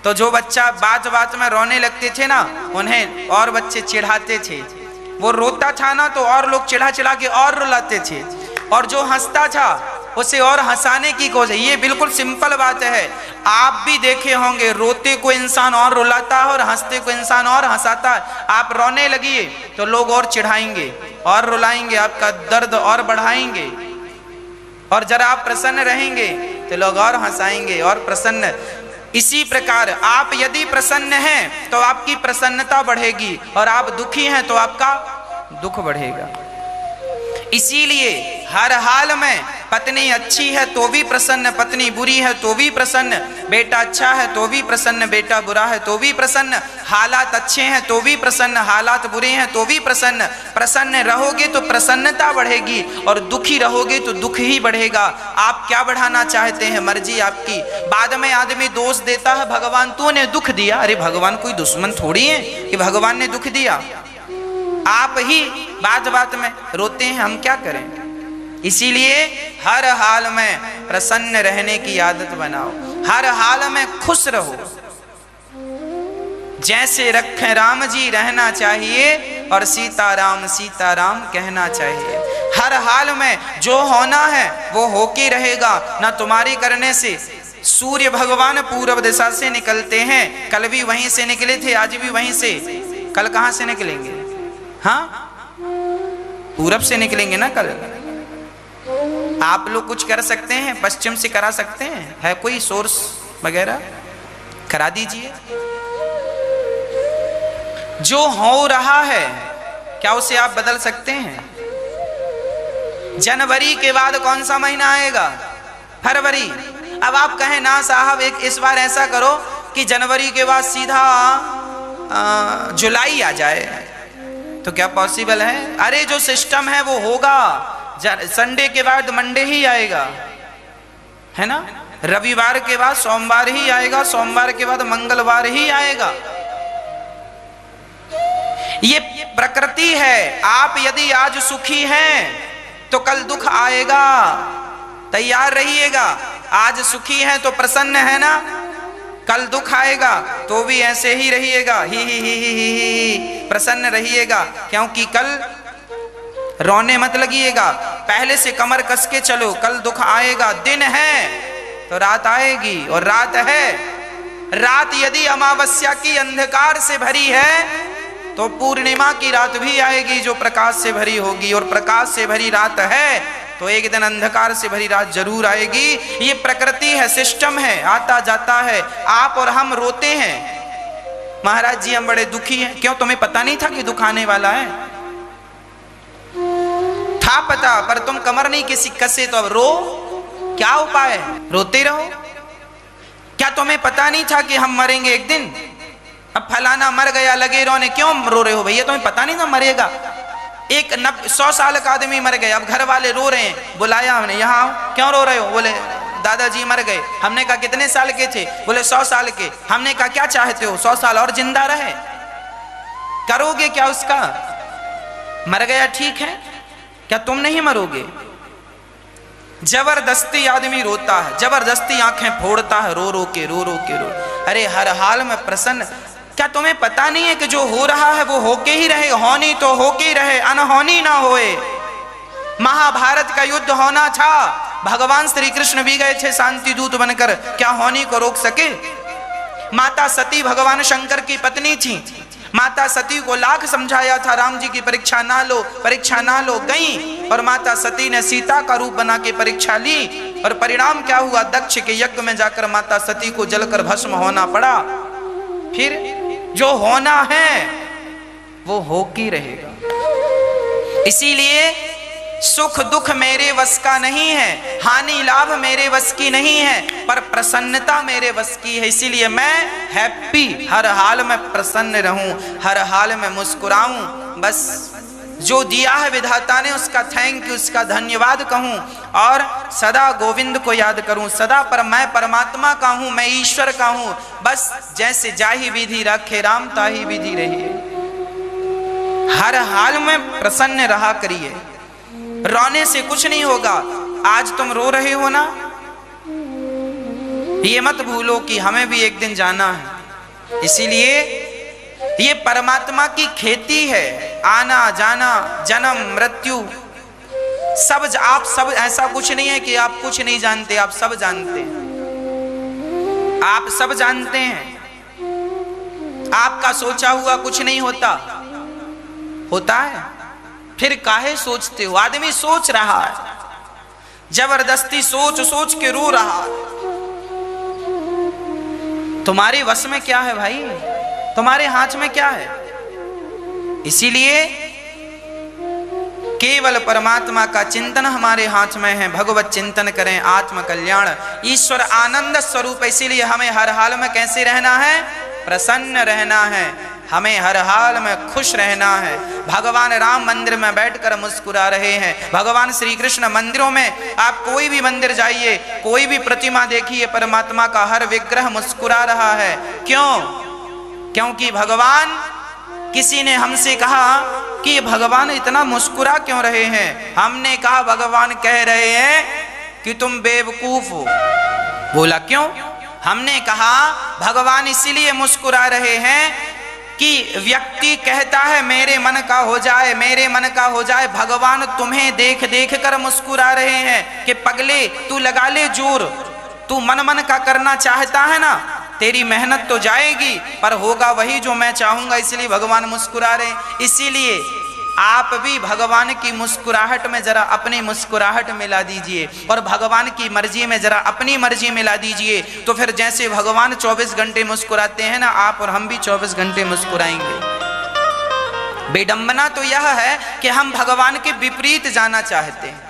तो जो बच्चा बात बात में रोने लगते थे ना, उन्हें और बच्चे चिढ़ाते थे। वो रोता था ना तो और लोग चिढ़ा के और रुलाते थे, और जो हंसता था उसे और हंसाने की कोशिश। ये बिल्कुल सिंपल बात है, आप भी देखे होंगे, रोते को इंसान और रुलाता है और हंसते को इंसान और हंसाता है। आप रोने लगिए तो लोग और चिढ़ाएंगे और रुलाएंगे, आपका दर्द और बढ़ाएंगे। और जरा आप प्रसन्न रहेंगे तो लोग और हंसाएंगे और प्रसन्न। इसी प्रकार आप यदि प्रसन्न हैं तो आपकी प्रसन्नता बढ़ेगी, और आप दुखी हैं तो आपका दुख बढ़ेगा। इसीलिए हर हाल में पत्नी अच्छी है तो भी प्रसन्न, पत्नी बुरी है तो भी प्रसन्न, बेटा अच्छा है तो भी प्रसन्न, बेटा बुरा है तो भी प्रसन्न, हालात अच्छे हैं तो भी प्रसन्न, हालात बुरे हैं तो भी प्रसन्न। प्रसन्न रहोगे तो प्रसन्नता बढ़ेगी, और दुखी रहोगे तो दुख ही बढ़ेगा। आप क्या बढ़ाना चाहते हैं, मर्जी आपकी। बाद में आदमी दोष देता है, भगवान तूने दुख दिया। अरे भगवान कोई दुश्मन थोड़ी है कि भगवान ने दुख दिया, आप ही बात बात में रोते हैं, हम क्या करें। इसीलिए हर हाल में प्रसन्न रहने की आदत बनाओ, हर हाल में खुश रहो। जैसे रखें राम जी रहना चाहिए, और सीताराम सीताराम कहना चाहिए। हर हाल में जो होना है वो होके रहेगा, ना तुम्हारी करने से। सूर्य भगवान पूर्व दिशा से निकलते हैं, कल भी वहीं से निकले थे, आज भी वहीं से। कल कहाँ से निकलेंगे? हाँ, पूरब से निकलेंगे ना कल। आप लोग कुछ कर सकते हैं, पश्चिम से करा सकते हैं, है कोई सोर्स वगैरह? करा दीजिए। जो हो रहा है क्या उसे आप बदल सकते हैं? जनवरी के बाद कौन सा महीना आएगा? फरवरी। अब आप कहें ना साहब एक इस बार ऐसा करो कि जनवरी के बाद सीधा जुलाई आ जाए, तो क्या पॉसिबल है? अरे जो सिस्टम है वो होगा, संडे के बाद मंडे ही आएगा, है ना, रविवार के बाद सोमवार ही आएगा, सोमवार के बाद मंगलवार ही आएगा। ये प्रकृति है। आप यदि आज सुखी हैं तो कल दुख आएगा, तैयार रहिएगा। आज सुखी हैं तो प्रसन्न है ना, कल दुख आएगा तो भी ऐसे ही रहिएगा, ही प्रसन्न रहिएगा, क्योंकि कल रोने मत लगिएगा। पहले से कमर कस के चलो, कल दुख आएगा। दिन है तो रात आएगी, और रात है, रात यदि अमावस्या की अंधकार से भरी है तो पूर्णिमा की रात भी आएगी जो प्रकाश से भरी होगी, और प्रकाश से भरी रात है तो एक दिन अंधकार से भरी रात जरूर आएगी। ये प्रकृति है, सिस्टम है, आता जाता है। आप और हम रोते हैं, महाराज जी हम बड़े दुखी हैं। क्यों? तुम्हें पता नहीं था कि दुख आने वाला है? था पता, पर तुम कमर नहीं किसी कसे तो अब रो। क्या उपाय है? रोते रहो। क्या तुम्हें पता नहीं था कि हम मरेंगे एक दिन? अब फलाना मर गया, लगे रोने। क्यों रो रहे हो भैया? तुम्हें पता नहीं था मरेगा? एक 100 साल का आदमी मर गया, अब घर वाले रो रहे हैं, बुलाया हमने, यहाँ आओ। क्यों रो रहे हो? बोले दादाजी मर गए। हमने कहा कितने साल के थे? बोले 100 साल के। हमने कहा क्या चाहते हो? 100 साल और जिंदा रहे। करोगे क्या उसका? मर गया ठीक है, क्या तुम नहीं मरोगे? जबरदस्ती आदमी रोता है, जबरदस्ती आंखें फोड़ता है, रो रो के रो रो के रो। अरे हर हाल में प्रसन्न। क्या तुम्हें पता नहीं है कि जो हो रहा है वो होके ही रहे? होनी तो होके ही रहे, अनहोनी ना होए। महाभारत का युद्ध होना था, भगवान श्री कृष्ण भी गए थे शांति दूत बनकर, क्या होनी को रोक सके? माता सती भगवान शंकर की पत्नी थी। माता सती को लाख समझाया था, राम जी की परीक्षा ना लो, परीक्षा ना लो। गई और माता सती ने सीता का रूप बना के परीक्षा ली, और परिणाम क्या हुआ? दक्ष के यज्ञ में जाकर माता सती को जलकर भस्म होना पड़ा। फिर जो होना है वो होके रहेगा। इसीलिए सुख दुख मेरे वश का नहीं है, हानि लाभ मेरे वश की नहीं है, पर प्रसन्नता मेरे वश की है। इसीलिए मैं हैप्पी, हर हाल में प्रसन्न रहूं, हर हाल में मुस्कुराऊं। बस जो दिया है विधाता ने उसका थैंक यू, उसका धन्यवाद कहूं, और सदा गोविंद को याद करूं। सदा पर मैं परमात्मा का हूं, मैं ईश्वर का हूं। बस जैसे जाहि विधि रखे राम ताहि विधि रहिए। हर हाल में प्रसन्न रहा करिए। रोने से कुछ नहीं होगा। आज तुम रो रहे हो ना, ये मत भूलो कि हमें भी एक दिन जाना है। इसीलिए ये परमात्मा की खेती है, आना जाना, जन्म मृत्यु सब। आप सब, ऐसा कुछ नहीं है कि आप कुछ नहीं जानते, आप सब जानते हैं। आप सब जानते हैं। आपका सोचा हुआ कुछ नहीं होता, होता है? फिर काहे सोचते हो? आदमी सोच रहा है, जबरदस्ती सोच सोच के रो रहा। तुम्हारे वश में क्या है भाई? तुम्हारे हाथ में क्या है? इसीलिए केवल परमात्मा का चिंतन हमारे हाथ में है। भगवत चिंतन करें, आत्म कल्याण। ईश्वर आनंद स्वरूप। इसीलिए हमें हर हाल में कैसे रहना है? प्रसन्न रहना है। हमें हर हाल में खुश रहना है। भगवान राम मंदिर में बैठकर मुस्कुरा रहे हैं। भगवान श्री कृष्ण मंदिरों में, आप कोई भी मंदिर जाइए, कोई भी प्रतिमा देखिए, परमात्मा का हर विग्रह मुस्कुरा रहा है। क्यों? क्योंकि भगवान, किसी ने हमसे कहा कि भगवान इतना मुस्कुरा क्यों रहे हैं? हमने कहा भगवान कह रहे हैं कि तुम बेवकूफ हो। बोला क्यों? हमने कहा भगवान इसीलिए मुस्कुरा रहे हैं कि व्यक्ति कहता है मेरे मन का हो जाए, मेरे मन का हो जाए। भगवान तुम्हें देख देख कर मुस्कुरा रहे हैं कि पगले तू लगा ले जोर, तू मन मन का करना चाहता है ना, तेरी मेहनत तो जाएगी पर होगा वही जो मैं चाहूंगा। इसलिए भगवान मुस्कुरा रहे हैं। इसीलिए आप भी भगवान की मुस्कुराहट में जरा अपनी मुस्कुराहट मिला दीजिए, और भगवान की मर्जी में जरा अपनी मर्जी मिला दीजिए। तो फिर जैसे भगवान 24 घंटे मुस्कुराते हैं ना, आप और हम भी 24 घंटे मुस्कुराएंगे। बेडंबना तो यह है कि हम भगवान के विपरीत जाना चाहते हैं।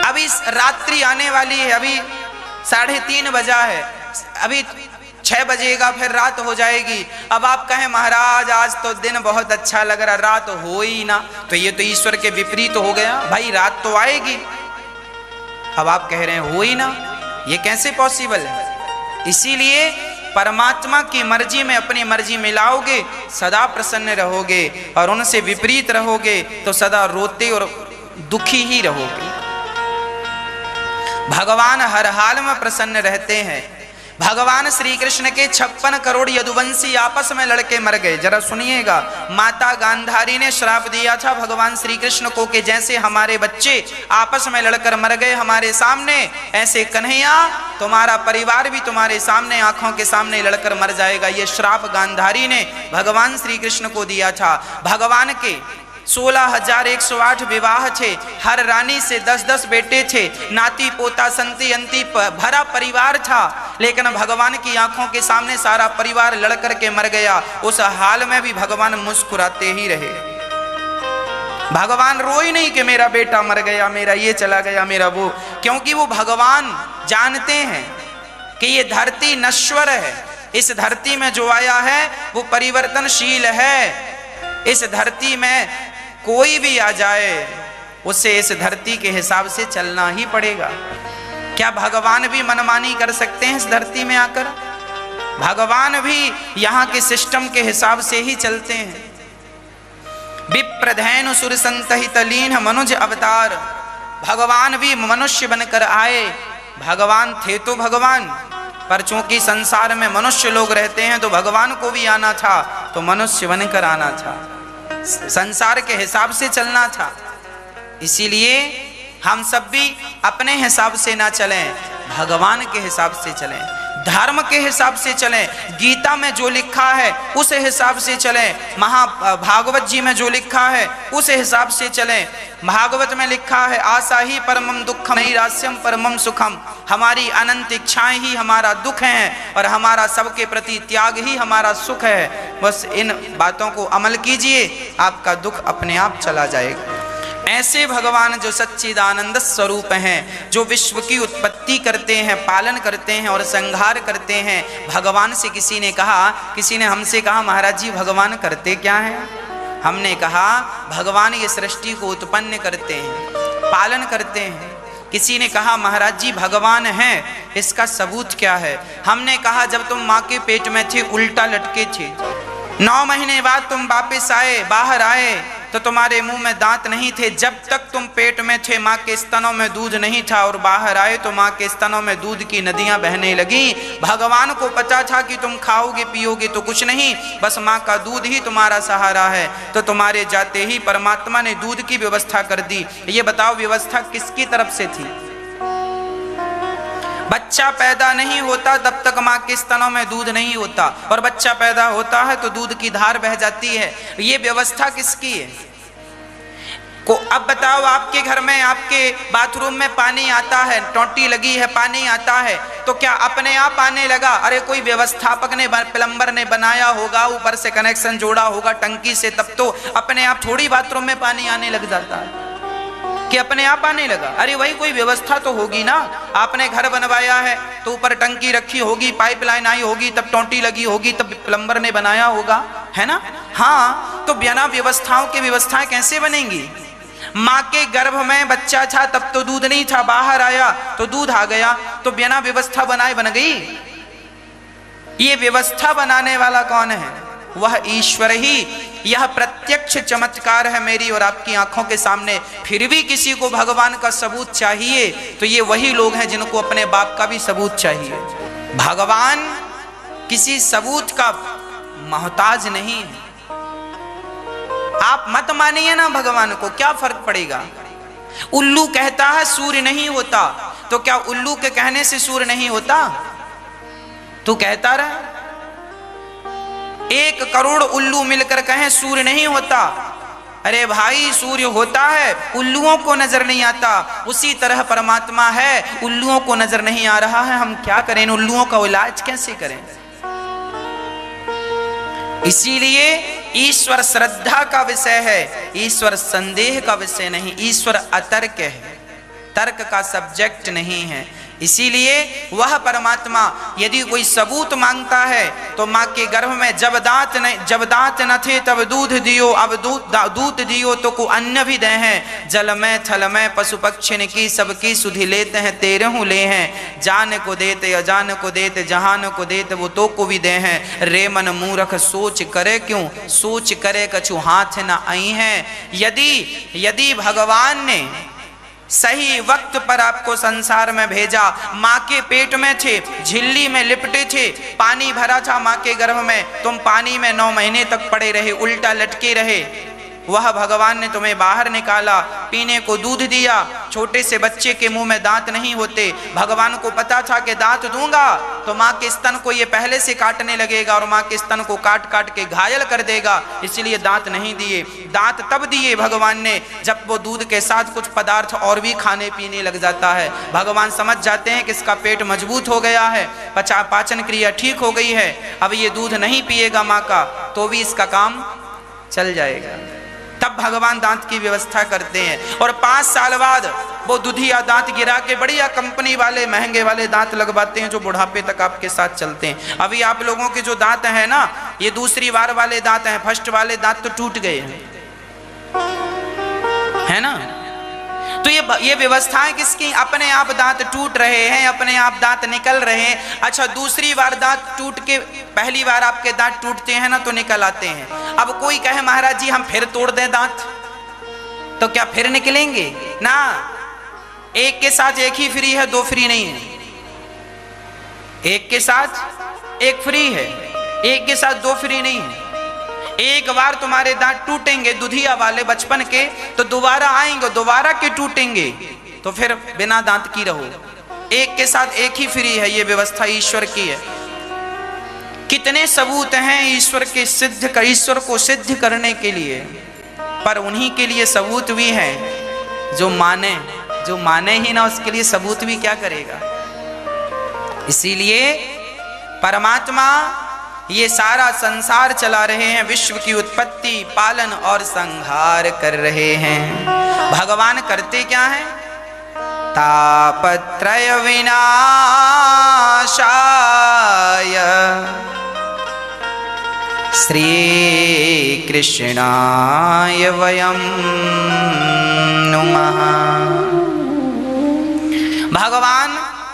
अब अभी रात्रि आने वाली है, अभी 3:30 बजा है, अभी 6 बजेगा, फिर रात हो जाएगी। अब आप कहें महाराज आज तो दिन बहुत अच्छा लग रहा, रात हो ही ना, तो ये तो ईश्वर के विपरीत हो गया। भाई रात तो आएगी, अब आप कह रहे हैं हो ही ना, ये कैसे पॉसिबल है? इसीलिए परमात्मा की मर्जी में अपनी मर्जी मिलाओगे, सदा प्रसन्न रहोगे, और उनसे विपरीत रहोगे तो सदा रोते और दुखी ही रहोगे। भगवान हर हाल में प्रसन्न रहते हैं। भगवान श्री कृष्ण के 56 करोड़ यदुवंशी आपस में लड़के मर गए। जरा सुनिएगा, माता गांधारी ने श्राप दिया था भगवान श्री कृष्ण को कि जैसे हमारे बच्चे आपस में लड़कर मर गए हमारे सामने, ऐसे कन्हैया तुम्हारा परिवार भी तुम्हारे सामने आंखों के सामने लड़कर मर जाएगा। ये श्राप गांधारी ने भगवान श्री कृष्ण को दिया था। भगवान के 16,108 विवाह थे, हर रानी से 10-10 बेटे थे, नाती पोता संती अंती भरा परिवार था, लेकिन भगवान की आंखों के सामने सारा परिवार लड़कर के मर गया। उस हाल में भी भगवान मुस्कुराते ही रहे। भगवान रोए नहीं कि मेरा बेटा मर गया, मेरा ये चला गया, मेरा वो, क्योंकि वो भगवान जानते हैं कि ये धरती नश्वर है, इस धरती में जो आया है वो परिवर्तनशील है। इस धरती में कोई भी आ जाए उसे इस धरती के हिसाब से चलना ही पड़ेगा। क्या भगवान भी मनमानी कर सकते हैं इस धरती में आकर? भगवान भी यहाँ के सिस्टम के हिसाब से ही चलते हैं। विप्रधैनु सुर संतहित लीन मनुज अवतार, भगवान भी मनुष्य बनकर आए। भगवान थे तो भगवान, पर चूंकि संसार में मनुष्य लोग रहते हैं तो भगवान को भी आना था, तो मनुष्य बनकर आना था, संसार के हिसाब से चलना था। इसीलिए हम सब भी अपने हिसाब से ना चलें, भगवान के हिसाब से चलें, धर्म के हिसाब से चलें। गीता में जो लिखा है उस हिसाब से चलें, भागवत जी में जो लिखा है उस हिसाब से चलें। भागवत में लिखा है आशा ही परमम दुखम नैरास्यम परमम सुखम, हमारी अनंत इच्छाएं ही हमारा दुख हैं और हमारा सबके प्रति त्याग ही हमारा सुख है। बस इन बातों को अमल कीजिए, आपका दुख अपने आप चला जाएगा। ऐसे भगवान जो सच्चिदानंद स्वरूप हैं, जो विश्व की उत्पत्ति करते हैं, पालन करते हैं और संहार करते हैं। भगवान से किसी ने हमसे कहा महाराज जी भगवान करते क्या हैं? हमने कहा भगवान ये सृष्टि को उत्पन्न करते हैं, पालन करते हैं। किसी ने कहा महाराज जी भगवान हैं, इसका सबूत क्या है? हमने कहा जब तुम माँ के पेट में थे उल्टा लटके थे, 9 महीने बाद तुम वापिस आए, बाहर आए तो तुम्हारे मुंह में दांत नहीं थे। जब तक तुम पेट में थे माँ के स्तनों में दूध नहीं था, और बाहर आए तो माँ के स्तनों में दूध की नदियां बहने लगी। भगवान को पता था कि तुम खाओगे पियोगे तो कुछ नहीं, बस माँ का दूध ही तुम्हारा सहारा है। तो तुम्हारे जाते ही परमात्मा ने दूध की व्यवस्था कर दी। ये बताओ व्यवस्था किसकी तरफ से थी? बच्चा पैदा नहीं होता तब तक माँ के स्तनों में दूध नहीं होता, और बच्चा पैदा होता है तो दूध की धार बह जाती है। ये व्यवस्था किसकी है? अब बताओ आपके घर में आपके बाथरूम में पानी आता है, टोंटी लगी है, पानी आता है, तो क्या अपने आप आने लगा? अरे कोई व्यवस्थापक ने, प्लम्बर ने बनाया होगा, ऊपर से कनेक्शन जोड़ा होगा टंकी से, तब तो अपने आप थोड़ी बाथरूम में पानी आने लग जाता है कि अपने आप आने लगा। अरे वही कोई व्यवस्था तो होगी ना। आपने घर बनवाया है तो ऊपर टंकी रखी होगी, पाइपलाइन आई होगी, तब टोंटी लगी होगी, तब प्लम्बर ने बनाया होगा, है ना? हाँ, तो बिना व्यवस्थाओं की व्यवस्थाएं कैसे बनेंगी? माँ के गर्भ में बच्चा था तब तो दूध नहीं था, बाहर आया तो दूध आ गया, तो बिना व्यवस्था बनाए बन गई। ये व्यवस्था बनाने वाला कौन है? वह ईश्वर ही। यह प्रत्यक्ष चमत्कार है मेरी और आपकी आंखों के सामने। फिर भी किसी को भगवान का सबूत चाहिए तो ये वही लोग हैं जिनको अपने बाप का भी सबूत चाहिए। भगवान किसी सबूत का मोहताज नहीं है। आप मत मानिए ना भगवान को, क्या फर्क पड़ेगा? उल्लू कहता है सूर्य नहीं होता, तो क्या उल्लू के कहने से सूर्य नहीं होता? तू कहता रहा, 1 करोड़ उल्लू मिलकर कहें सूर्य नहीं होता, अरे भाई सूर्य होता है, उल्लुओं को नजर नहीं आता। उसी तरह परमात्मा है, उल्लुओं को नजर नहीं आ रहा है, हम क्या करें? इन उल्लुओं का इलाज कैसे करें? इसीलिए ईश्वर श्रद्धा का विषय है, ईश्वर संदेह का विषय नहीं। ईश्वर अतर्क है, तर्क का सब्जेक्ट नहीं है। इसीलिए वह परमात्मा यदि कोई सबूत मांगता है तो माँ के गर्भ में जब दांत न थे तब दूध दियो, अब दूध दियो तो को अन्न भी दे हैं। जल में थल में पशु पक्षिन की सबकी सुधि लेते हैं, तेरहू ले हैं। जान को देते अजान को देते, जहान को देते वो तो को भी दे हैं। रे मन मूर्ख सोच करे क्यों, सोच करे कछु हाथ न आई है। यदि भगवान ने सही वक्त पर आपको संसार में भेजा, माँ के पेट में थे, झिल्ली में लिपटे थे, पानी भरा था माँ के गर्भ में, तुम पानी में 9 महीने तक पड़े रहे, उल्टा लटके रहे। वह भगवान ने तुम्हें बाहर निकाला, पीने को दूध दिया। छोटे से बच्चे के मुंह में दांत नहीं होते, भगवान को पता था कि दांत दूंगा तो माँ के स्तन को ये पहले से काटने लगेगा और माँ के स्तन को काट काट के घायल कर देगा, इसलिए दांत नहीं दिए। दांत तब दिए भगवान ने जब वो दूध के साथ कुछ पदार्थ और भी खाने पीने लग जाता है। भगवान समझ जाते हैं कि इसका पेट मजबूत हो गया है, पाचन क्रिया ठीक हो गई है, अब ये दूध नहीं पिएगा माँ का तो भी इसका काम चल जाएगा। तब भगवान दांत की व्यवस्था करते हैं और 5 साल बाद वो दुधिया दांत गिरा के बढ़िया कंपनी वाले महंगे वाले दांत लगवाते हैं जो बुढ़ापे तक आपके साथ चलते हैं। अभी आप लोगों के जो दांत हैं ना, ये दूसरी बार वाले दांत हैं, फर्स्ट वाले दांत तो टूट गए हैं, है ना। तो ये व्यवस्थाएं किसकी? अपने आप दांत टूट रहे हैं, अपने आप दांत निकल रहे हैं। अच्छा, दूसरी बार दांत टूट के, पहली बार आपके दांत टूटते हैं ना तो निकल आते हैं। अब कोई कहे महाराज जी हम फिर तोड़ दें दांत, तो क्या फिर निकलेंगे? ना, एक के साथ एक ही फ्री है, 2 फ्री नहीं है। एक के साथ एक फ्री है, एक के साथ 2 फ्री नहीं है। एक बार तुम्हारे दांत टूटेंगे दुधिया वाले बचपन के तो दोबारा आएंगे, दोबारा के टूटेंगे तो फिर बिना दांत की रहो। एक के साथ एक ही फ्री है, ये व्यवस्था ईश्वर की है। कितने सबूत हैं ईश्वर को सिद्ध करने के लिए, पर उन्हीं के लिए सबूत भी हैं जो माने ही ना उसके लिए सबूत भी क्या करेगा। इसीलिए परमात्मा ये सारा संसार चला रहे हैं, विश्व की उत्पत्ति पालन और संहार कर रहे हैं। भगवान करते क्या हैं? तापत्रय विनाशाय श्री कृष्णाय वयं नुमः। भगवान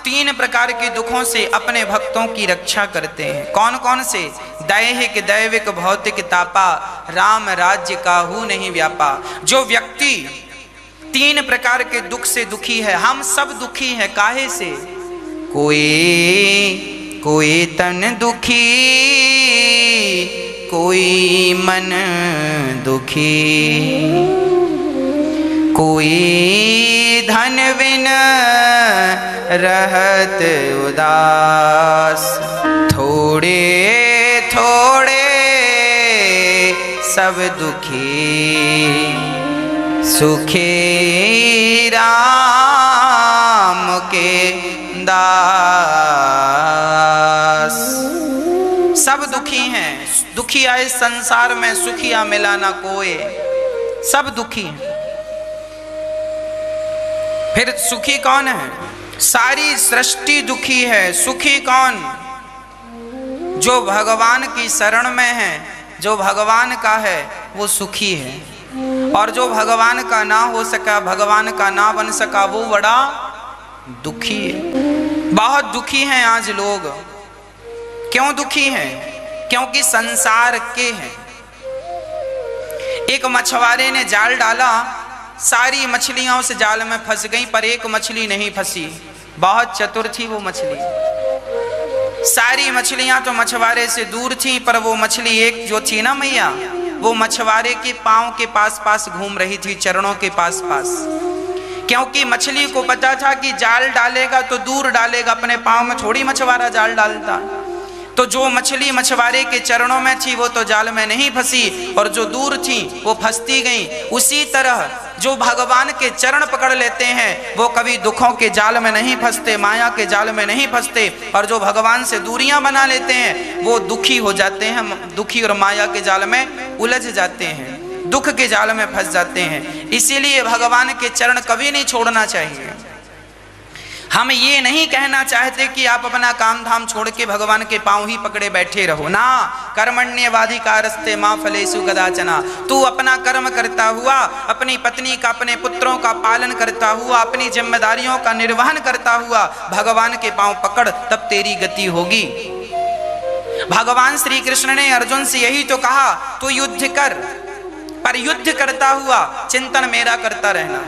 3 प्रकार के दुखों से अपने भक्तों की रक्षा करते हैं। कौन कौन से? दैहिक दैविक भौतिक तापा, राम राज्य काहू नहीं व्यापा। जो व्यक्ति 3 प्रकार के दुख से दुखी है, हम सब दुखी हैं, काहे से? कोई तन दुखी, कोई मन दुखी, कोई धन बिन रहत उदास, थोड़े थोड़े सब दुखी, सुखी राम के दास। सब दुखी हैं, दुखी आए संसार में सुखिया मिला ना कोई, सब दुखी हैं। फिर सुखी कौन है? सारी सृष्टि दुखी है। सुखी कौन? जो भगवान की शरण में है, जो भगवान का है वो सुखी है, और जो भगवान का ना हो सका, भगवान का ना बन सका, वो बड़ा दुखी है। बहुत दुखी हैं आज लोग। क्यों दुखी हैं? क्योंकि संसार के हैं। एक मछुआरे ने जाल डाला, सारी मछलियां उस जाल में फंस गईं, पर एक मछली नहीं फंसी। बहुत चतुर थी वो मछली। सारी मछलियां तो मछुआरे से दूर थी, पर वो मछली एक जो थी ना मैया, वो मछुआरे के पांव के पास पास घूम रही थी, चरणों के पास पास। क्योंकि मछली को पता था कि जाल डालेगा तो दूर डालेगा, अपने पांव में थोड़ी मछुआरा जाल डालता। तो जो मछली मछुआरे के चरणों में थी वो तो जाल में नहीं फंसी, और जो दूर थी वो फंसती गई। उसी तरह जो भगवान के चरण पकड़ लेते हैं वो कभी दुखों के जाल में नहीं फंसते, माया के जाल में नहीं फंसते, और जो भगवान से दूरियां बना लेते हैं वो दुखी हो जाते हैं, दुखी और माया के जाल में उलझ जाते हैं, दुख के जाल में फंस जाते हैं। इसीलिए भगवान के चरण कभी नहीं छोड़ना चाहिए। हम ये नहीं कहना चाहते कि आप अपना काम धाम छोड़ के भगवान के पांव ही पकड़े बैठे रहो ना। कर्मण्येवाधिकारस्ते मा फलेषु कदाचन। तू अपना कर्म करता हुआ, अपनी पत्नी का, अपने पुत्रों का पालन करता हुआ, अपनी जिम्मेदारियों का निर्वहन करता हुआ भगवान के पांव पकड़, तब तेरी गति होगी। भगवान श्री कृष्ण ने अर्जुन से यही तो कहा, तू युद्ध कर, पर युद्ध करता हुआ चिंतन मेरा करता रहना।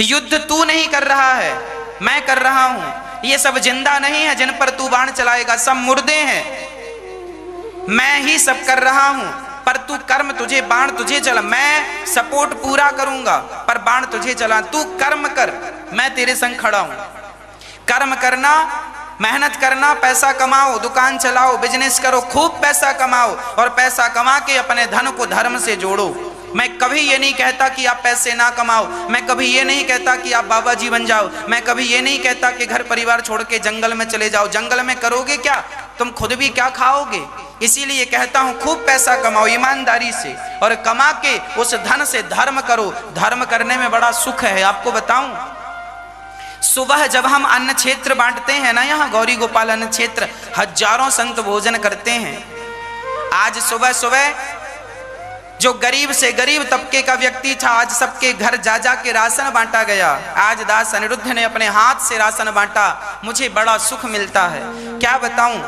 युद्ध तू नहीं कर रहा है, मैं कर रहा हूं। ये सब जिंदा नहीं है जिन पर तू बाण चलाएगा, सब मुर्दे हैं। मैं ही सब कर रहा हूं, पर तू कर्म, तुझे बाण तुझे चला, मैं सपोर्ट पूरा करूंगा पर बाण तुझे चला। तू कर्म कर, मैं तेरे संग खड़ा हूं। कर्म करना, मेहनत करना, पैसा कमाओ, दुकान चलाओ, बिजनेस करो, खूब पैसा कमाओ और पैसा कमा के अपने धन को धर्म से जोड़ो। मैं कभी ये नहीं कहता कि आप पैसे ना कमाओ, मैं कभी ये नहीं कहता कि आप बाबा जी बन जाओ, मैं कभी ये नहीं कहता कि घर परिवार छोड़ के जंगल में चले जाओ। जंगल में करोगे क्या, तुम खुद भी क्या खाओगे। इसीलिए कहता हूं खूब पैसा कमाओ ईमानदारी से और कमा के उस धन से धर्म करो। धर्म करने में बड़ा सुख है। आपको बताऊं, सुबह जब हम अन्न क्षेत्र बांटते हैं ना, यहाँ गौरी गोपाल अन्न क्षेत्र, हजारों संत भोजन करते हैं। आज सुबह सुबह जो गरीब से गरीब तबके का व्यक्ति था, आज सबके घर जा जा के राशन बांटा गया। आज दास अनिरुद्ध ने अपने हाथ से राशन बांटा, मुझे बड़ा सुख मिलता है। क्या बताऊं,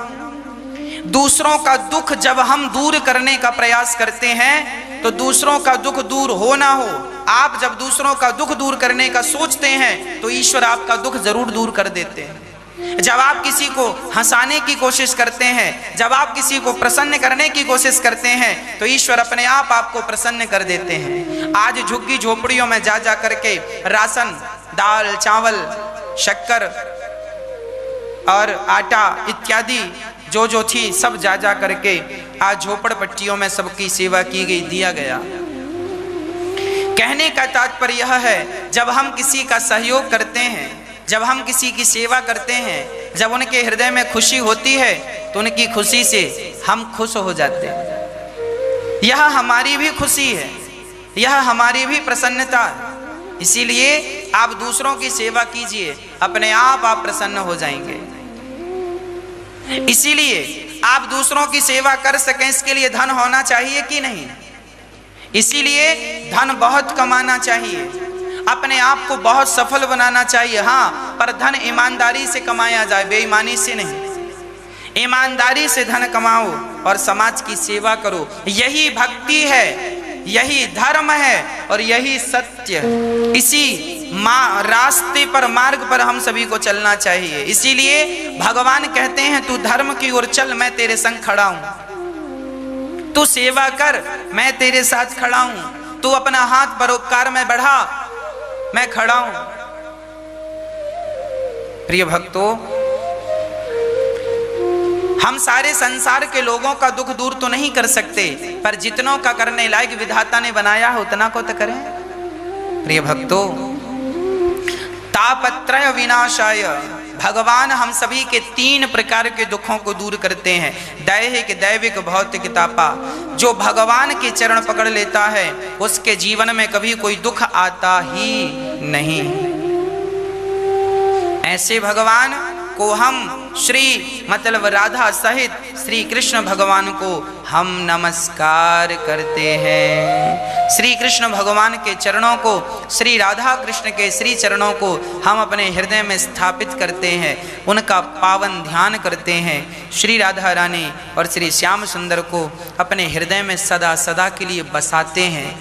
दूसरों का दुख जब हम दूर करने का प्रयास करते हैं तो दूसरों का दुख दूर हो ना हो, आप जब दूसरों का दुख दूर करने का सोचते हैं तो ईश्वर आपका दुख जरूर दूर कर देते हैं। जब आप किसी को हंसाने की कोशिश करते हैं, जब आप किसी को प्रसन्न करने की कोशिश करते हैं तो ईश्वर अपने आप आपको प्रसन्न कर देते हैं। आज झुग्गी झोपड़ियों में जा जा करके राशन, दाल, चावल, शक्कर और आटा इत्यादि जो थी सब जा जा करके आज झोपड़पट्टियों में सबकी सेवा की गई, दिया गया। कहने का तात्पर्य यह है, जब हम किसी का सहयोग करते हैं, जब हम किसी की सेवा करते हैं, जब उनके हृदय में खुशी होती है तो उनकी खुशी से हम खुश हो जाते हैं। यह हमारी भी खुशी है, यह हमारी भी प्रसन्नता है। इसीलिए आप दूसरों की सेवा कीजिए, अपने आप प्रसन्न हो जाएंगे। इसीलिए आप दूसरों की सेवा कर सकें, इसके लिए धन होना चाहिए कि नहीं। इसीलिए धन बहुत कमाना चाहिए, अपने आप को बहुत सफल बनाना चाहिए। हाँ, पर धन ईमानदारी से कमाया जाए, बेईमानी से नहीं। ईमानदारी से धन कमाओ और समाज की सेवा करो। यही भक्ति है, यही धर्म है और यही सत्य। इसी रास्ते पर, मार्ग पर हम सभी को चलना चाहिए। इसीलिए भगवान कहते हैं, तू धर्म की ओर चल, मैं तेरे संग खड़ा हूं। तू सेवा कर, मैं तेरे साथ खड़ा हूं। तू अपना हाथ परोपकार में बढ़ा, मैं खड़ा हूं। प्रिय भक्तों, हम सारे संसार के लोगों का दुख दूर तो नहीं कर सकते, पर जितनों का करने लायक विधाता ने बनाया है उतना को तो करें। प्रिय भक्तों, तापत्रय विनाशाय, भगवान हम सभी के 3 प्रकार के दुखों को दूर करते हैं। दैहिक, दैविक, भौतिक, तापा। जो भगवान के चरण पकड़ लेता है उसके जीवन में कभी कोई दुख आता ही नहीं। ऐसे भगवान को हम मतलब राधा सहित श्री कृष्ण भगवान को हम नमस्कार करते हैं। श्री कृष्ण भगवान के चरणों को, श्री राधा कृष्ण के श्री चरणों को हम अपने हृदय में स्थापित करते हैं, उनका पावन ध्यान करते हैं। श्री राधा रानी और श्री श्याम सुंदर को अपने हृदय में सदा सदा के लिए बसाते हैं।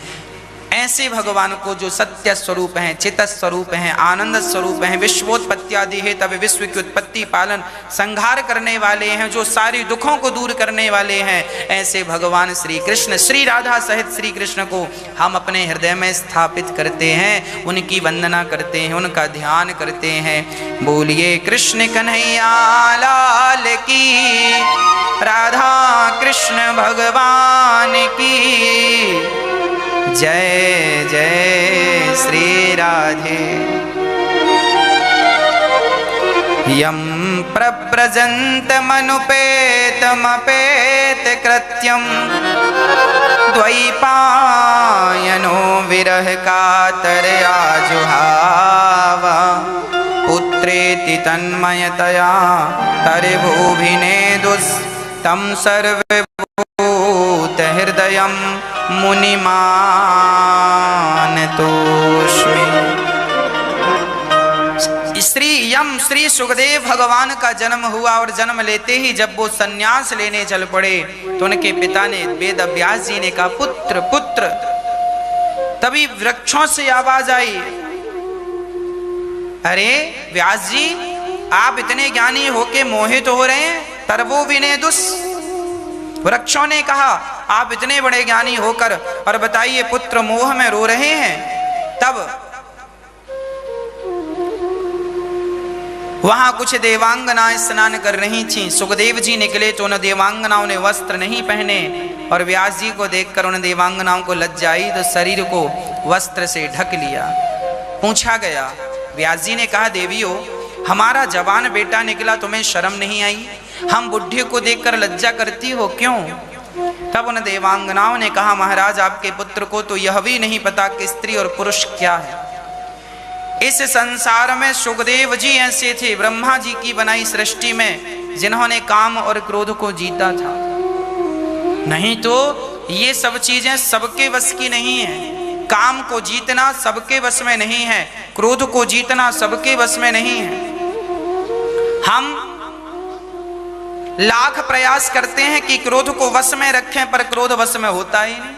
ऐसे भगवान को जो सत्य स्वरूप हैं, चित स्वरूप हैं, आनंद स्वरूप हैं, विश्वोत्पत्त्यादि है तब विश्व की उत्पत्ति पालन संहार करने वाले हैं, जो सारी दुखों को दूर करने वाले हैं, ऐसे भगवान श्री कृष्ण, श्री राधा सहित श्री कृष्ण को हम अपने हृदय में स्थापित करते हैं, उनकी वंदना करते हैं, उनका ध्यान करते हैं। बोलिए कृष्ण कन्हैया लाल की, राधा कृष्ण भगवान की जय जय श्री राधे। यम प्रव्रजन्त मनुपेतमपेत कृत्यम, द्वैपायनो विरह कातर आजुहावा। पुत्रेति तन्मयतया तरिभुभिनेदुस्तं सर्वभूतहृदयं मुनिमानतोऽस्मि। श्री सुखदेव भगवान का जन्म हुआ और जन्म लेते ही जब वो सन्यास लेने चल पड़े तो उनके पिता ने वेद व्यास जी ने कहा पुत्र पुत्र। तभी वृक्षों से आवाज आई, अरे व्यास जी आप इतने ज्ञानी होके मोहित हो रहे हैं। तरवो विनेदुस, वृक्षों ने कहा आप इतने बड़े ज्ञानी होकर और बताइए पुत्र मोह में रो रहे हैं। तब वहां कुछ देवांगनाएं स्नान कर रही थीं। सुखदेव जी निकले तो उन देवांगनाओं ने वस्त्र नहीं पहने और व्यास जी को देखकर उन देवांगनाओं को लज्जा आई तो शरीर को वस्त्र से ढक लिया। पूछा गया, व्यास जी ने कहा देवियों हमारा जवान बेटा निकला, तुम्हें शर्म नहीं आई? हम बुढ़े को देखकर लज्जा करती हो क्यों? तब उन देवांगनाओं ने कहा महाराज आपके पुत्र को तो यह भी नहीं पता कि स्त्री और पुरुष क्या है। इस संसार में सुखदेव जी ऐसे थे ब्रह्मा जी की बनाई सृष्टि में जिन्होंने काम और क्रोध को जीता था। नहीं तो ये सब चीजें सबके बस की नहीं है। काम को जीतना सबके बस में नहीं है, क्रोध को जीतना सबके बस में नहीं है। हम लाख प्रयास करते हैं कि क्रोध को वश में रखें पर क्रोध वश में होता ही नहीं।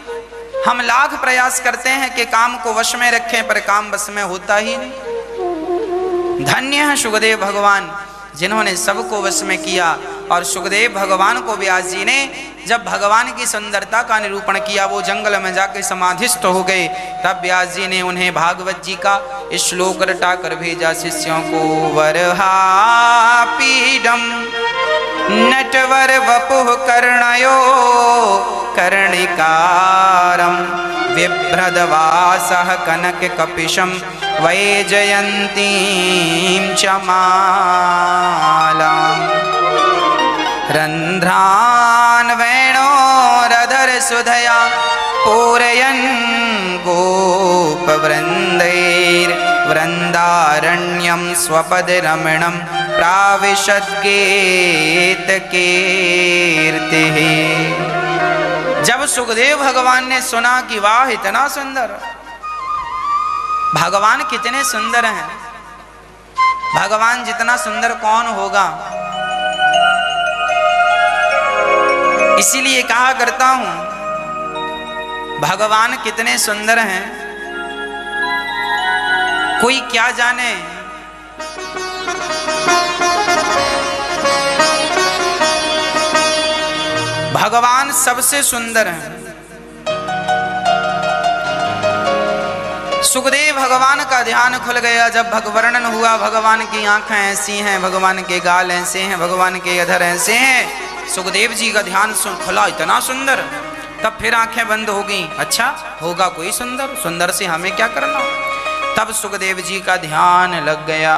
हम लाख प्रयास करते हैं कि काम को वश में रखें पर काम वश में होता ही नहीं। धन्य है सुखदेव भगवान जिन्होंने सबको वश में किया। और सुखदेव भगवान को व्यास जी ने जब भगवान की सुंदरता का निरूपण किया वो जंगल में जाकर समाधिस्थ हो गए। तब व्यास जी ने उन्हें भागवत जी का श्लोक रटा कर भेजा शिष्यों को। वरहापीडम नटवर वपुः कर्णयो कर्णिकारं बिभ्रदवासः कनक कपिशं वैजयन्तीं च मालाम् रन्ध्रान् वेणोरधर सुधया पूरयन् गोपवृन्दैर्वृन्दारण्यं स्वपदरमणं प्राविशद्गीतकीर्तिः। जब सुखदेव भगवान ने सुना कि वाह इतना सुंदर, भगवान कितने सुंदर हैं, भगवान जितना सुंदर कौन होगा। इसीलिए कहा करता हूं भगवान कितने सुंदर हैं कोई क्या जाने। भगवान सबसे सुंदर हैं। सुखदेव भगवान का ध्यान खुल गया जब वर्णन हुआ भगवान की आंखें ऐसी हैं, भगवान के गाल ऐसे हैं, भगवान के अधर ऐसे हैं। सुखदेव जी का ध्यान खुला, इतना सुंदर। तब फिर आंखें बंद हो गई। अच्छा होगा कोई सुंदर, सुंदर से हमें क्या करना। तब सुखदेव जी का ध्यान लग गया।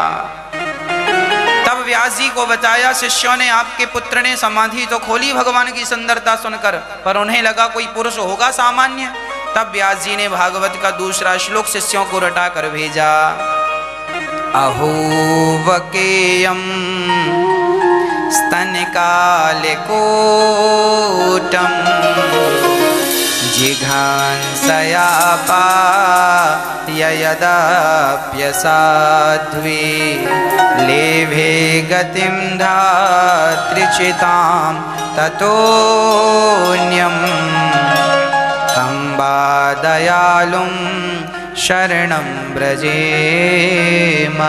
तब व्यास जी को बताया शिष्यों ने आपके पुत्र ने समाधि तो खोली भगवान की सुंदरता सुनकर, पर उन्हें लगा कोई पुरुष होगा सामान्य। तब व्यास जी ने भागवत का दूसरा श्लोक शिष्यों को रटा कर भेजा। अहोवकेयं स्तनकालिकोटं जिघांसया पाययदाप्यसाध्वी लेभे गतिं धात्रिचितां ततोऽन्यं अम्बा दयालुं शरणं व्रजेम।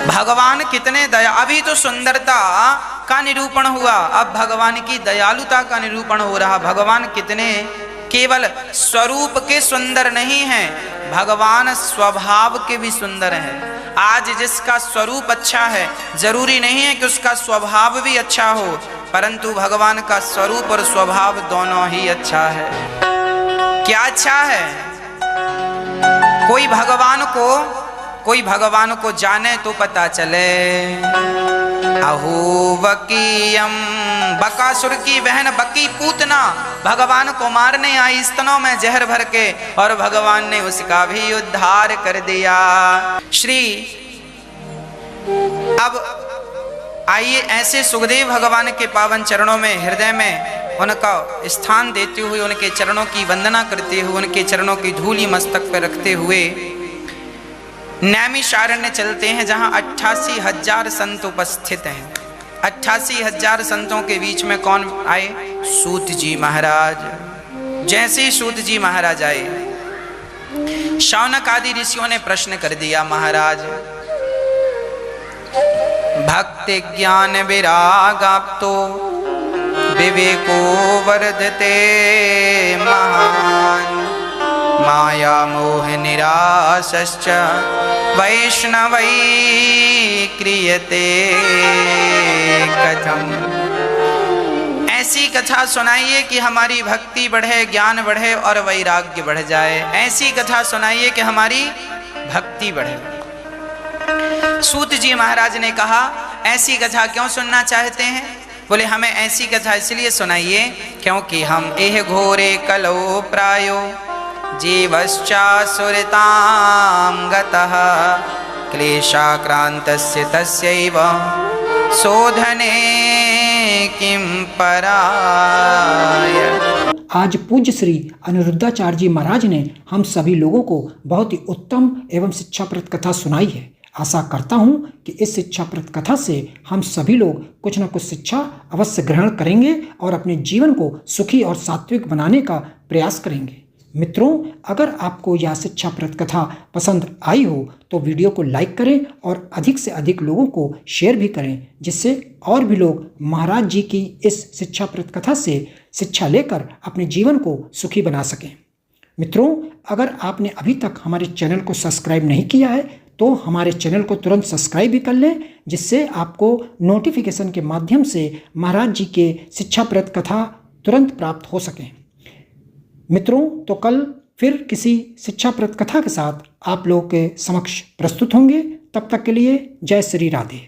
भगवान कितने दया, अभी तो सुंदरता का निरूपण हुआ, अब भगवान की दयालुता का निरूपण हो रहा। भगवान कितने केवल स्वरूप के सुंदर नहीं हैं, भगवान स्वभाव के भी सुंदर हैं। आज जिसका स्वरूप अच्छा है जरूरी नहीं है कि उसका स्वभाव भी अच्छा हो, परंतु भगवान का स्वरूप और स्वभाव दोनों ही अच्छा है। क्या अच्छा है? कोई भगवान को कोई भगवान को जाने तो पता चले। अहोवकीयम, बकासुर की बहन बकी पूतना भगवान को मारने आई स्तनों में जहर भर के, और भगवान ने उसका भी उद्धार कर दिया। श्री अब आइए ऐसे सुखदेव भगवान के पावन चरणों में हृदय में उनका स्थान देते हुए, उनके चरणों की वंदना करते हुए, उनके चरणों की धूली मस्तक पर रखते हुए नैमिषारण्य चलते हैं, जहां 88,000 संत उपस्थित हैं। 88,000 संतों के बीच में कौन आए? सूत जी महाराज। जैसे ही सूत जी महाराज आए, शौनक आदि ऋषियों ने प्रश्न कर दिया, महाराज भक्ति ज्ञान विरागाप्तो विवेको वर्धते महान, माया मोह निराशश्च वैष्णवै क्रियते कथम। ऐसी कथा सुनाइए कि हमारी भक्ति बढ़े, ज्ञान बढ़े और वैराग्य बढ़ जाए। ऐसी कथा सुनाइए कि हमारी भक्ति बढ़े। सूत जी महाराज ने कहा, ऐसी कथा क्यों सुनना चाहते हैं? बोले हमें ऐसी कथा इसलिए सुनाइए क्योंकि हम एह घोरे कलो प्रायो जीवश्चासुरतां गतः, क्लेशाक्रान्तस्य तस्यैव शोधने किं पराय। आज पूज्य श्री अनिरुद्धाचार्य जी महाराज ने हम सभी लोगों को बहुत ही उत्तम एवं शिक्षाप्रद कथा सुनाई है। आशा करता हूँ कि इस शिक्षाप्रद कथा से हम सभी लोग कुछ न कुछ शिक्षा अवश्य ग्रहण करेंगे और अपने जीवन को सुखी और सात्विक बनाने का प्रयास करेंगे। मित्रों, अगर आपको यह शिक्षाप्रद कथा पसंद आई हो तो वीडियो को लाइक करें और अधिक से अधिक लोगों को शेयर भी करें, जिससे और भी लोग महाराज जी की इस शिक्षाप्रद कथा से शिक्षा लेकर अपने जीवन को सुखी बना सकें। मित्रों, अगर आपने अभी तक हमारे चैनल को सब्सक्राइब नहीं किया है तो हमारे चैनल को तुरंत सब्सक्राइब भी कर लें, जिससे आपको नोटिफिकेशन के माध्यम से महाराज जी के शिक्षाप्रद कथा तुरंत प्राप्त हो सकें। मित्रों, तो कल फिर किसी शिक्षाप्रद कथा के साथ आप लोगों के समक्ष प्रस्तुत होंगे। तब तक के लिए जय श्री राधे।